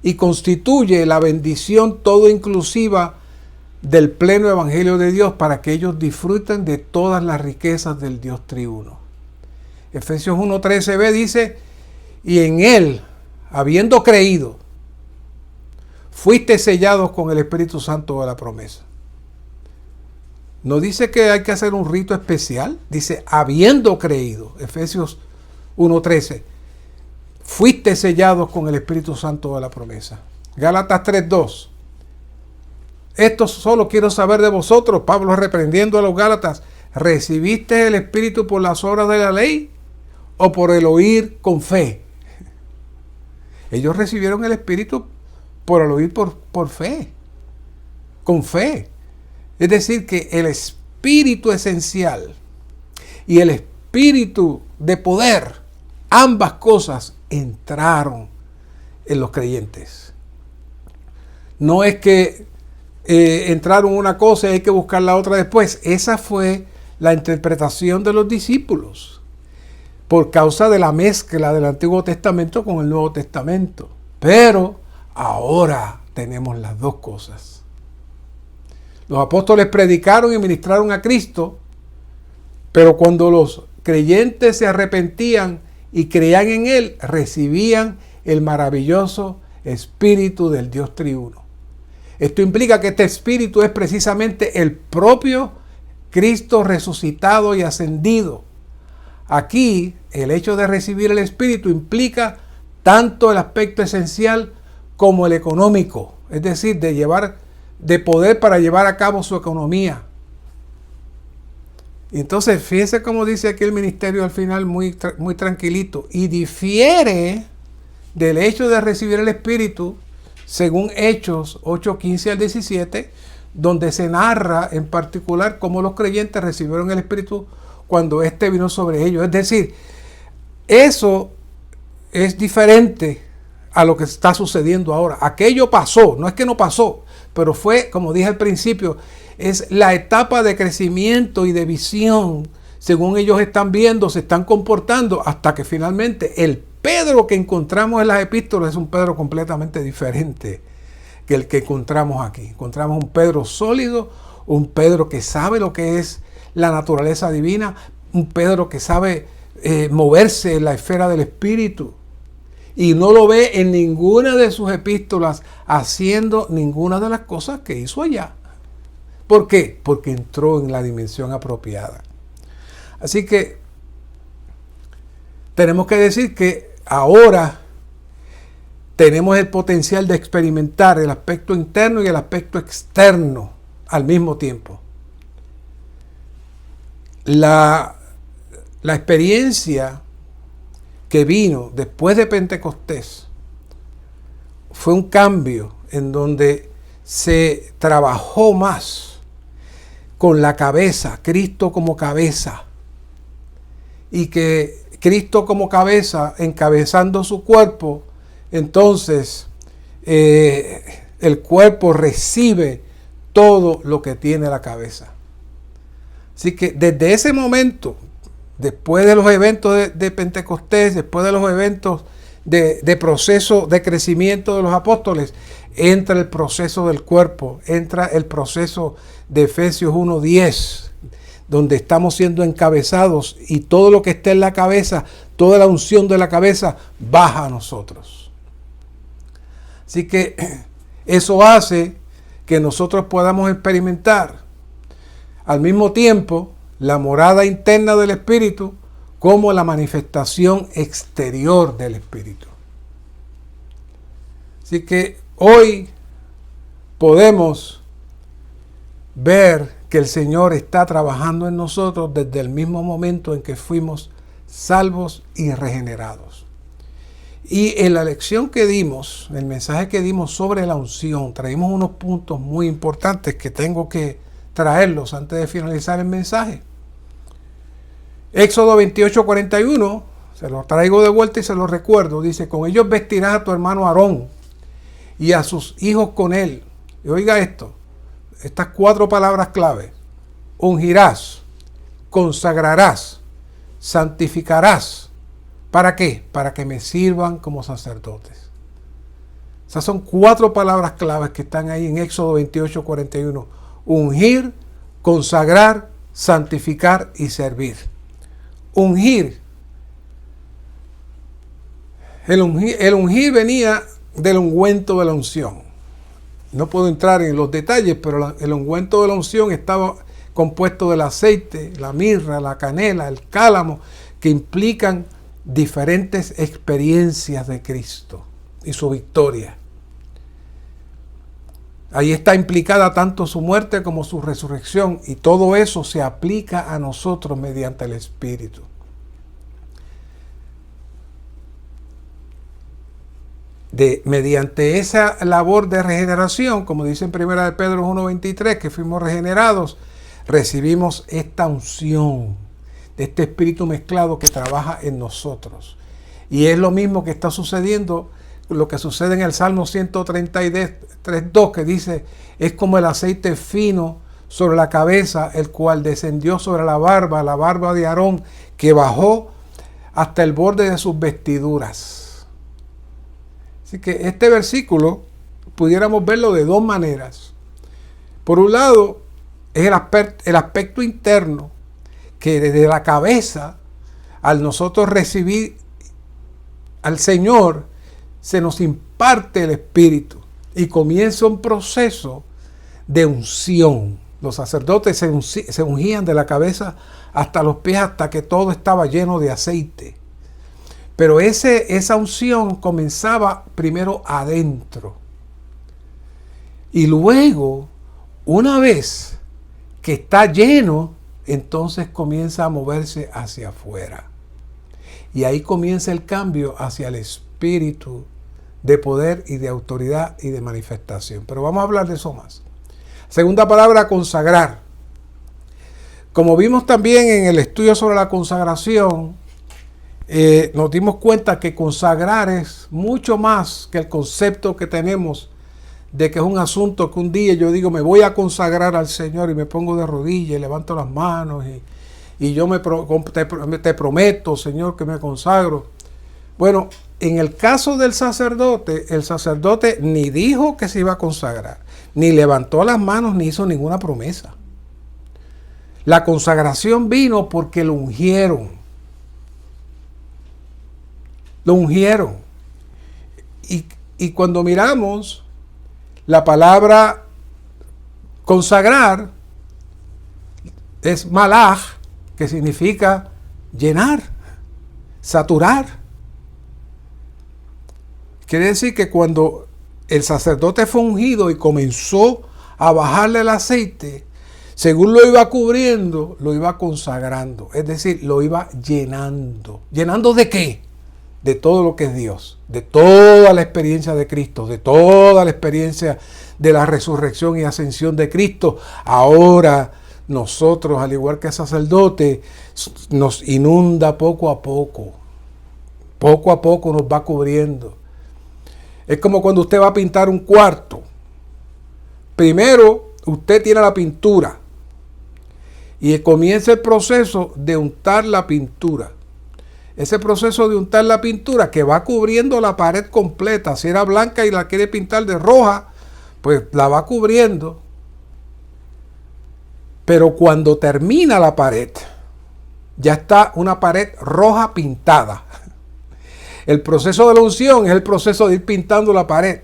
y constituye la bendición todo inclusiva del pleno evangelio de Dios para que ellos disfruten de todas las riquezas del Dios triuno. Efesios 1:13b dice, y en él, habiendo creído, fuiste sellados con el Espíritu Santo de la promesa. No dice que hay que hacer un rito especial, dice habiendo creído. Efesios 1:13. fuiste sellados con el Espíritu Santo de la promesa. Gálatas 3:2. Esto solo quiero saber de vosotros, Pablo reprendiendo a los Gálatas, ¿recibiste el Espíritu por las obras de la ley o por el oír con fe? Ellos recibieron el Espíritu por el oír por fe, con fe. Es decir, que el Espíritu esencial y el Espíritu de poder, ambas cosas entraron en los creyentes. No es que entraron una cosa y hay que buscar la otra después. Esa fue la interpretación de los discípulos por causa de la mezcla del Antiguo Testamento con el Nuevo Testamento. Pero ahora tenemos las dos cosas. Los apóstoles predicaron y ministraron a Cristo, pero cuando los creyentes se arrepentían y creían en Él, recibían el maravilloso Espíritu del Dios triuno. Esto implica que este Espíritu es precisamente el propio Cristo resucitado y ascendido. Aquí, el hecho de recibir el Espíritu implica tanto el aspecto esencial como el económico, es decir, de poder para llevar a cabo su economía. Y entonces, fíjense cómo dice aquí el ministerio al final, muy tranquilito, y difiere del hecho de recibir el Espíritu, según Hechos 8:15 al 17, donde se narra en particular cómo los creyentes recibieron el Espíritu cuando éste vino sobre ellos. Es decir, eso es diferente a lo que está sucediendo ahora. Aquello pasó, no es que no pasó, pero fue, como dije al principio, es la etapa de crecimiento y de visión. Según ellos están viendo, se están comportando, hasta que finalmente el Pedro que encontramos en las epístolas es un Pedro completamente diferente que el que encontramos aquí. Encontramos un Pedro sólido, un Pedro que sabe lo que es la naturaleza divina, un Pedro que sabe moverse en la esfera del Espíritu. Y no lo ve en ninguna de sus epístolas haciendo ninguna de las cosas que hizo allá. ¿Por qué? Porque entró en la dimensión apropiada. Así que tenemos que decir que ahora tenemos el potencial de experimentar el aspecto interno y el aspecto externo al mismo tiempo. La experiencia que vino después de Pentecostés fue un cambio en donde se trabajó más con la cabeza, Cristo como cabeza, y que Cristo como cabeza, encabezando su cuerpo, entonces el cuerpo recibe todo lo que tiene la cabeza. Así que desde ese momento, después de los eventos de Pentecostés, después de los eventos de proceso de crecimiento de los apóstoles, entra el proceso del cuerpo, entra el proceso de Efesios 1:10, donde estamos siendo encabezados y todo lo que está en la cabeza, toda la unción de la cabeza baja a nosotros. Así que eso hace que nosotros podamos experimentar al mismo tiempo la morada interna del Espíritu como la manifestación exterior del Espíritu. Así que hoy podemos ver que el Señor está trabajando en nosotros desde el mismo momento en que fuimos salvos y regenerados. Y en la lección que dimos, el mensaje que dimos sobre la unción, traímos unos puntos muy importantes que tengo que traerlos antes de finalizar el mensaje. Éxodo 28:41, se lo traigo de vuelta y se lo recuerdo, dice: con ellos vestirás a tu hermano Aarón y a sus hijos con él. Y oiga esto, estas 4 palabras clave: ungirás, consagrarás, santificarás. ¿Para qué? Para que me sirvan como sacerdotes. Esas son 4 palabras claves que están ahí en Éxodo 28:41. Ungir, consagrar, santificar y servir. Ungir. El ungir venía del ungüento de la unción. No puedo entrar en los detalles, pero el ungüento de la unción estaba compuesto del aceite, la mirra, la canela, el cálamo, que implican diferentes experiencias de Cristo y su victoria. Ahí está implicada tanto su muerte como su resurrección, y todo eso se aplica a nosotros mediante el Espíritu. Mediante esa labor de regeneración, como dice en 1 de Pedro 1:23, que fuimos regenerados, recibimos esta unción de este Espíritu mezclado que trabaja en nosotros. Y es lo mismo que está sucediendo, lo que sucede en el Salmo 133:2, que dice: es como el aceite fino sobre la cabeza, el cual descendió sobre la barba de Aarón, que bajó hasta el borde de sus vestiduras. Así que este versículo pudiéramos verlo de dos maneras. Por un lado, es el aspecto interno, que desde la cabeza, al nosotros recibir al Señor, se nos imparte el Espíritu y comienza un proceso de unción. Los sacerdotes se ungían de la cabeza hasta los pies, hasta que todo estaba lleno de aceite. Pero esa unción comenzaba primero adentro. Y luego, una vez que está lleno, entonces comienza a moverse hacia afuera. Y ahí comienza el cambio hacia el espíritu de poder y de autoridad y de manifestación. Pero vamos a hablar de eso más. Segunda palabra, consagrar. Como vimos también en el estudio sobre la consagración, nos dimos cuenta que consagrar es mucho más que el concepto que tenemos de que es un asunto que un día yo digo: me voy a consagrar al Señor, y me pongo de rodillas y levanto las manos y yo te prometo, Señor, que me consagro. Bueno, en el caso del sacerdote, el sacerdote ni dijo que se iba a consagrar, ni levantó las manos, ni hizo ninguna promesa. La consagración vino porque lo ungieron. Lo ungieron. Y cuando miramos la palabra consagrar, es malach, que significa llenar, saturar. Quiere decir que cuando el sacerdote fue ungido y comenzó a bajarle el aceite, según lo iba cubriendo, lo iba consagrando. Es decir, lo iba llenando. ¿Llenando de qué? De todo lo que es Dios, de toda la experiencia de Cristo, de toda la experiencia de la resurrección y ascensión de Cristo. Ahora nosotros, al igual que el sacerdote, nos inunda poco a poco. Poco a poco nos va cubriendo. Es como cuando usted va a pintar un cuarto. Primero, usted tiene la pintura y comienza el proceso de untar la pintura. Ese proceso de untar la pintura que va cubriendo la pared completa. Si era blanca y la quiere pintar de roja, pues la va cubriendo. Pero cuando termina la pared, ya está una pared roja pintada. El proceso de la unción es el proceso de ir pintando la pared.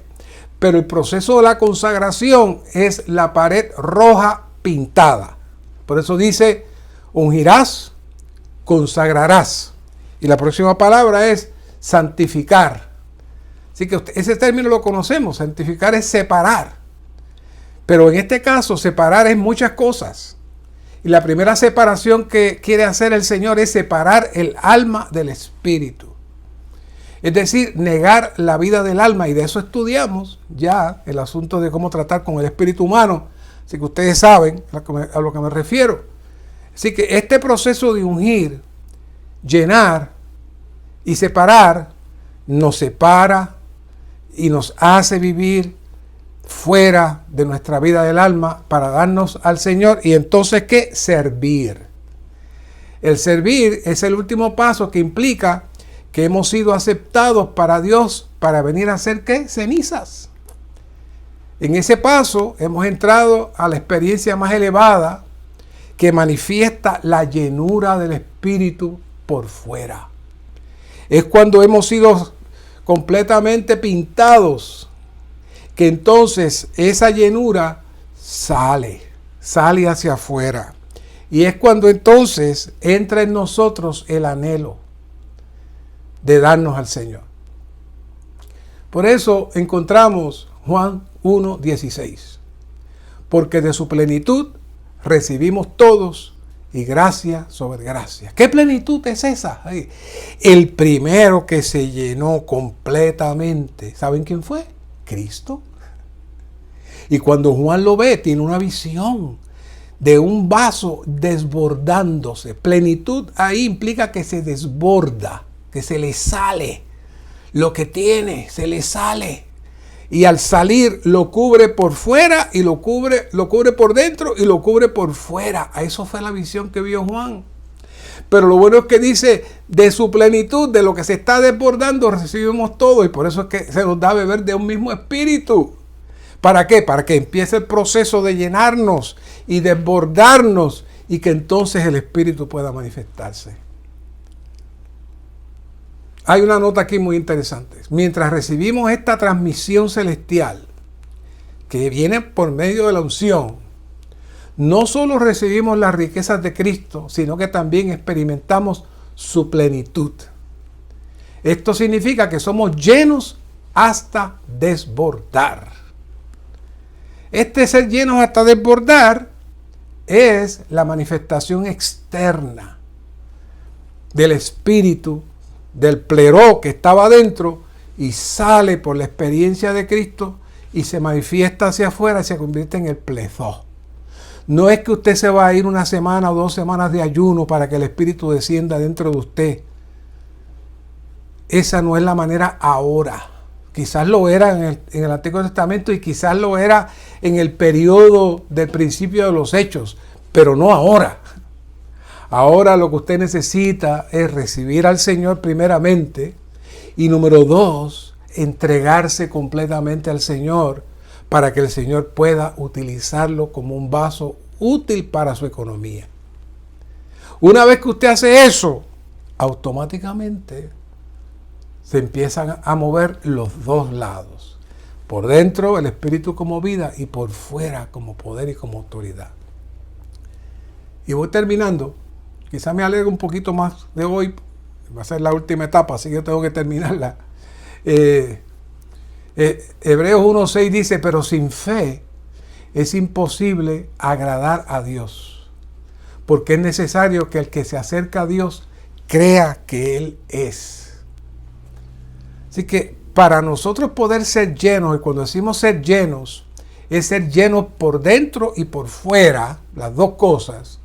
Pero el proceso de la consagración es la pared roja pintada. Por eso dice: ungirás, consagrarás. Y la próxima palabra es santificar. Así que ese término lo conocemos. Santificar es separar. Pero en este caso, separar es muchas cosas. Y la primera separación que quiere hacer el Señor es separar el alma del espíritu. Es decir, negar la vida del alma. Y de eso estudiamos ya el asunto de cómo tratar con el espíritu humano. Así que ustedes saben a lo que me refiero. Así que este proceso de ungir, llenar y separar, nos separa y nos hace vivir fuera de nuestra vida del alma para darnos al Señor. Y entonces, ¿qué? Servir. El servir es el último paso, que implica que hemos sido aceptados para Dios para venir a ser, ¿qué? Cenizas. En ese paso hemos entrado a la experiencia más elevada, que manifiesta la llenura del Espíritu por fuera. Es cuando hemos sido completamente pintados, que entonces esa llenura sale hacia afuera. Y es cuando entonces entra en nosotros el anhelo. de darnos al Señor. Por eso encontramos Juan 1:16. Porque de su plenitud recibimos todos y gracia sobre gracia. ¿Qué plenitud es esa? El primero que se llenó completamente, ¿saben quién fue? Cristo. Y cuando Juan lo ve, tiene una visión de un vaso desbordándose. Plenitud ahí implica que se desborda, que se le sale. Lo que tiene, se le sale. Y al salir lo cubre por fuera y lo cubre por dentro y lo cubre por fuera. A eso fue la visión que vio Juan. Pero lo bueno es que dice, de su plenitud, de lo que se está desbordando, recibimos todo. Y por eso es que se nos da a beber de un mismo espíritu. ¿Para qué? Para que empiece el proceso de llenarnos y desbordarnos y que entonces el espíritu pueda manifestarse. Hay una nota aquí muy interesante. Mientras recibimos esta transmisión celestial que viene por medio de la unción, no solo recibimos las riquezas de Cristo, sino que también experimentamos su plenitud. Esto significa que somos llenos hasta desbordar. Este ser llenos hasta desbordar es la manifestación externa del Espíritu, del pleró que estaba adentro y sale por la experiencia de Cristo y se manifiesta hacia afuera y se convierte en el plezó. No es que usted se va a ir una semana o 2 semanas de ayuno para que el Espíritu descienda dentro de usted. Esa no es la manera ahora. Quizás lo era en el Antiguo Testamento y quizás lo era en el periodo del principio de los Hechos, pero no ahora. Ahora lo que usted necesita es recibir al Señor primeramente y número 2, entregarse completamente al Señor para que el Señor pueda utilizarlo como un vaso útil para su economía. Una vez que usted hace eso, automáticamente se empiezan a mover los dos lados. Por dentro el Espíritu como vida y por fuera como poder y como autoridad. Y voy terminando. Quizá me alegre un poquito más de hoy. Va a ser la última etapa, así que yo tengo que terminarla. Hebreos 1:6 dice, pero sin fe es imposible agradar a Dios. Porque es necesario que el que se acerca a Dios crea que Él es. Así que para nosotros poder ser llenos, y cuando decimos ser llenos, es ser llenos por dentro y por fuera, las dos cosas.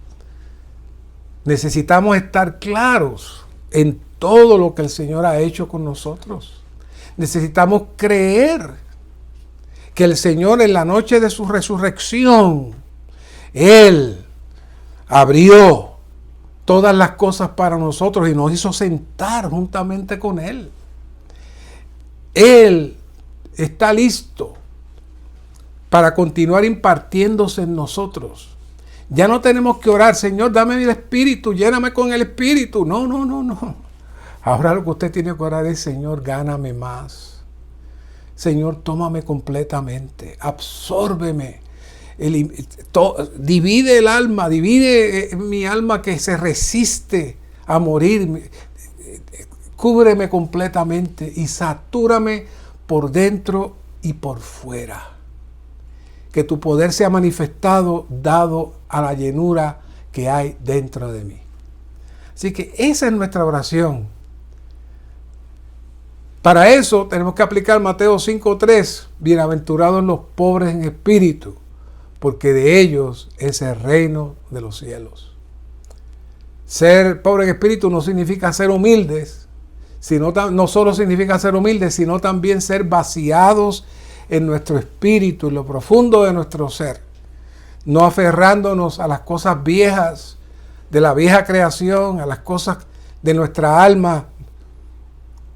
Necesitamos estar claros en todo lo que el Señor ha hecho con nosotros. Necesitamos creer que el Señor en la noche de su resurrección, Él abrió todas las cosas para nosotros y nos hizo sentar juntamente con Él. Él está listo para continuar impartiéndose en nosotros. Ya no tenemos que orar, Señor, dame el Espíritu, lléname con el Espíritu. No. Ahora lo que usted tiene que orar es, Señor, gáname más. Señor, tómame completamente, absórbeme. Divide el alma, divide mi alma que se resiste a morir. Cúbreme completamente y satúrame por dentro y por fuera. Que tu poder sea manifestado dado a la llenura que hay dentro de mí. Así que esa es nuestra oración. Para eso tenemos que aplicar Mateo 5:3. Bienaventurados los pobres en espíritu, porque de ellos es el reino de los cielos. Ser pobre en espíritu no significa ser humildes, no solo significa ser humildes, sino también ser vaciados en nuestro espíritu, en lo profundo de nuestro ser, no aferrándonos a las cosas viejas, de la vieja creación, a las cosas de nuestra alma,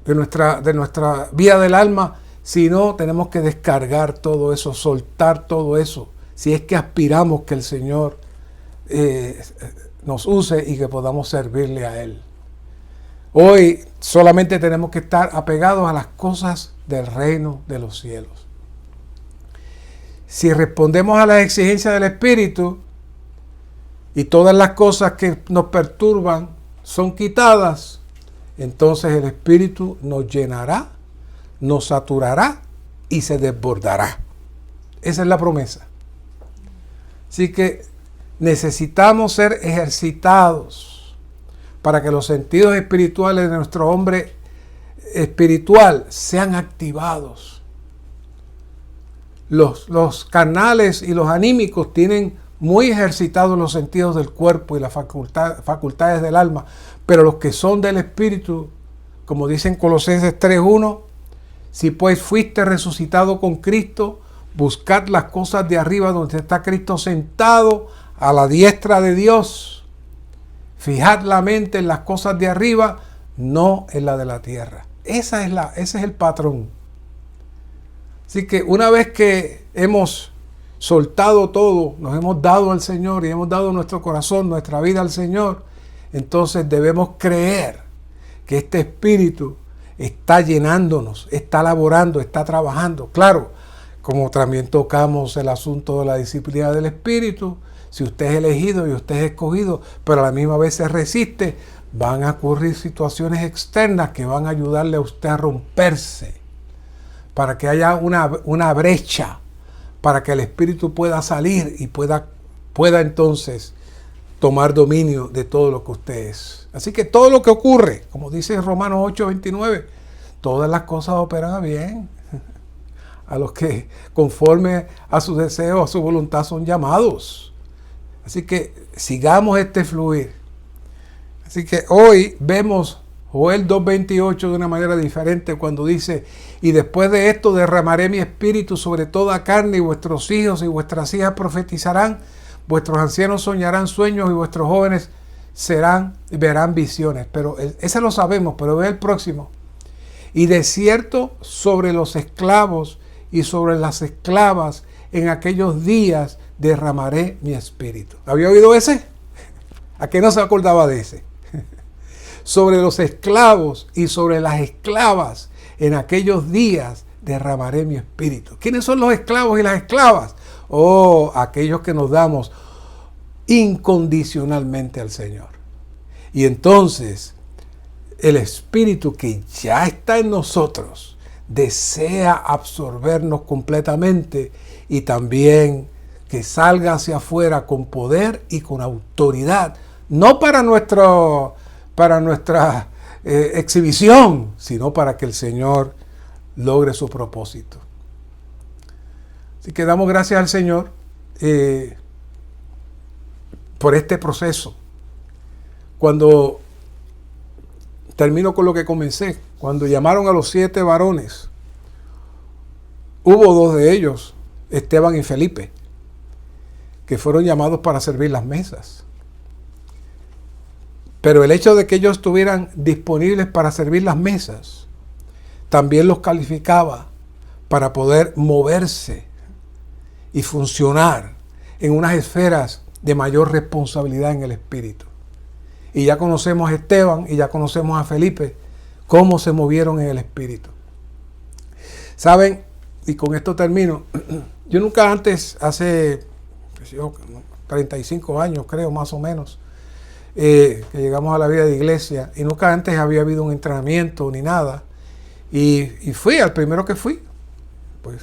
de nuestra vida del alma, sino tenemos que descargar todo eso, soltar todo eso, si es que aspiramos que el Señor nos use y que podamos servirle a Él. Hoy solamente tenemos que estar apegados a las cosas del reino de los cielos. Si respondemos a las exigencias del Espíritu y todas las cosas que nos perturban son quitadas, entonces el Espíritu nos llenará, nos saturará y se desbordará. Esa es la promesa. Así que necesitamos ser ejercitados para que los sentidos espirituales de nuestro hombre espiritual sean activados. Los carnales y los anímicos tienen muy ejercitados los sentidos del cuerpo y las facultades del alma, pero los que son del espíritu, como dicen Colosenses 3:1, si pues fuiste resucitado con Cristo, buscad las cosas de arriba donde está Cristo sentado a la diestra de Dios. Fijad la mente en las cosas de arriba, no en la de la tierra. Ese es el patrón. Así que una vez que hemos soltado todo, nos hemos dado al Señor y hemos dado nuestro corazón, nuestra vida al Señor, entonces debemos creer que este Espíritu está llenándonos, está laborando, está trabajando. Claro, como también tocamos el asunto de la disciplina del Espíritu, si usted es elegido y usted es escogido, pero a la misma vez se resiste, van a ocurrir situaciones externas que van a ayudarle a usted a romperse, para que haya una brecha, para que el Espíritu pueda salir y pueda entonces tomar dominio de todo lo que usted es. Así que todo lo que ocurre, como dice Romanos 8:29, todas las cosas operan a bien a los que conforme a su deseo, a su voluntad son llamados. Así que sigamos este fluir. Así que hoy vemos Joel 2:28 de una manera diferente cuando dice: y después de esto derramaré mi espíritu sobre toda carne, y vuestros hijos y vuestras hijas profetizarán, vuestros ancianos soñarán sueños y vuestros jóvenes verán visiones. Pero ese lo sabemos, pero ve el próximo. Y de cierto sobre los esclavos y sobre las esclavas en aquellos días derramaré mi espíritu. ¿Había oído ese? ¿A qué no se acordaba de ese? Sobre los esclavos y sobre las esclavas en aquellos días derramaré mi espíritu. ¿Quiénes son los esclavos y las esclavas? Oh, aquellos que nos damos incondicionalmente al Señor. Y entonces el espíritu que ya está en nosotros desea absorbernos completamente y también que salga hacia afuera con poder y con autoridad, no para nuestra exhibición, sino para que el Señor logre su propósito. Así que damos gracias al Señor por este proceso. Cuando termino con lo que comencé, cuando llamaron a los 7 varones, hubo 2 de ellos, Esteban y Felipe, que fueron llamados para servir las mesas. Pero el hecho de que ellos estuvieran disponibles para servir las mesas también los calificaba para poder moverse y funcionar en unas esferas de mayor responsabilidad en el espíritu. Y ya conocemos a Esteban y ya conocemos a Felipe, cómo se movieron en el espíritu. ¿Saben? Y con esto termino. Yo nunca antes, hace 35 años creo más o menos, que llegamos a la vida de iglesia, y nunca antes había habido un entrenamiento ni nada, y fui al primero que fui, pues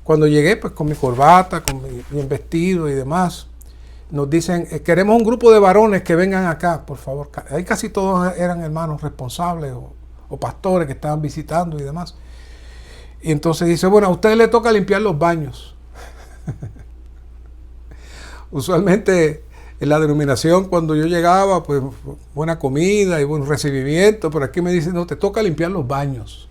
cuando llegué pues con mi corbata, con mi vestido y demás, nos dicen: queremos un grupo de varones que vengan acá, por favor. Ahí casi todos eran hermanos responsables o pastores que estaban visitando y demás. Y entonces dice: bueno, a ustedes les toca limpiar los baños. Usualmente en la denominación, cuando yo llegaba, pues buena comida y buen recibimiento, pero aquí me dicen: no, te toca limpiar los baños.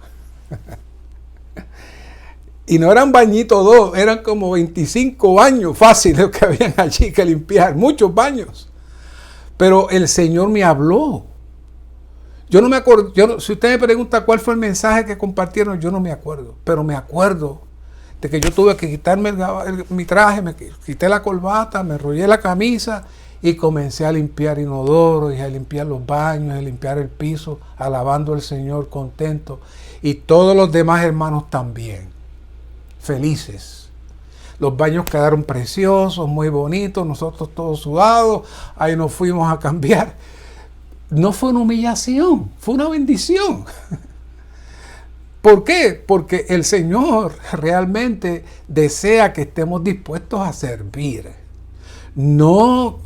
Y no eran bañitos 2, eran como 25 baños fáciles que habían allí que limpiar, muchos baños. Pero el Señor me habló. Yo no me acuerdo, si usted me pregunta cuál fue el mensaje que compartieron, yo no me acuerdo, pero me acuerdo de que yo tuve que quitarme mi traje, me quité la corbata, me enrollé la camisa y comencé a limpiar inodoros y a limpiar los baños, a limpiar el piso, alabando al Señor contento. Y todos los demás hermanos también, felices. Los baños quedaron preciosos, muy bonitos, nosotros todos sudados, ahí nos fuimos a cambiar. no fue una humillación, fue una bendición. ¿Por qué? Porque el Señor realmente desea que estemos dispuestos a servir. No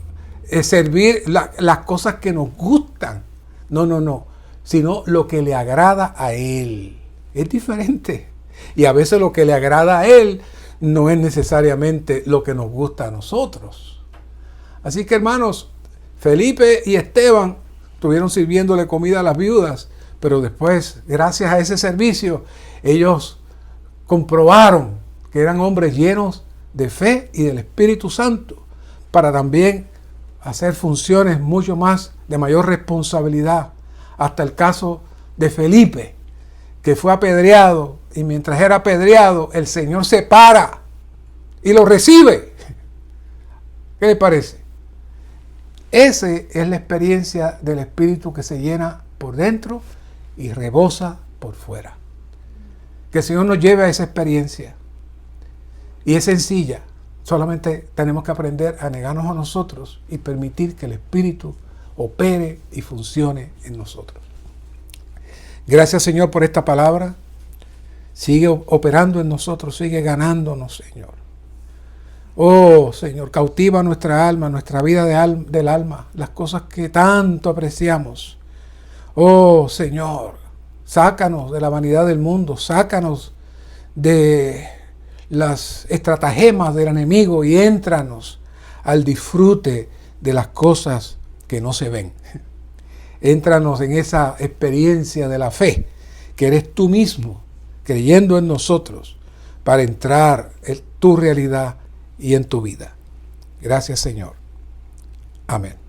servir las cosas que nos gustan. No. Sino lo que le agrada a Él. Es diferente. Y a veces lo que le agrada a Él no es necesariamente lo que nos gusta a nosotros. Así que, hermanos, Felipe y Esteban estuvieron sirviéndole comida a las viudas, pero después, gracias a ese servicio, ellos comprobaron que eran hombres llenos de fe y del Espíritu Santo para también hacer funciones mucho más de mayor responsabilidad. Hasta el caso de Felipe, que fue apedreado, y mientras era apedreado, el Señor se para y lo recibe. ¿Qué le parece? Esa es la experiencia del Espíritu que se llena por dentro y rebosa por fuera. Que el Señor nos lleve a esa experiencia. Y es sencilla. Solamente tenemos que aprender a negarnos a nosotros y permitir que el Espíritu opere y funcione en nosotros. Gracias, Señor, por esta palabra. Sigue operando en nosotros, sigue ganándonos, Señor. Oh, Señor, cautiva nuestra alma, nuestra vida del alma, las cosas que tanto apreciamos. Oh, Señor, sácanos de la vanidad del mundo, sácanos de las estratagemas del enemigo y éntranos al disfrute de las cosas que no se ven. Éntranos en esa experiencia de la fe, que eres tú mismo, creyendo en nosotros, para entrar en tu realidad y en tu vida. Gracias, Señor. Amén.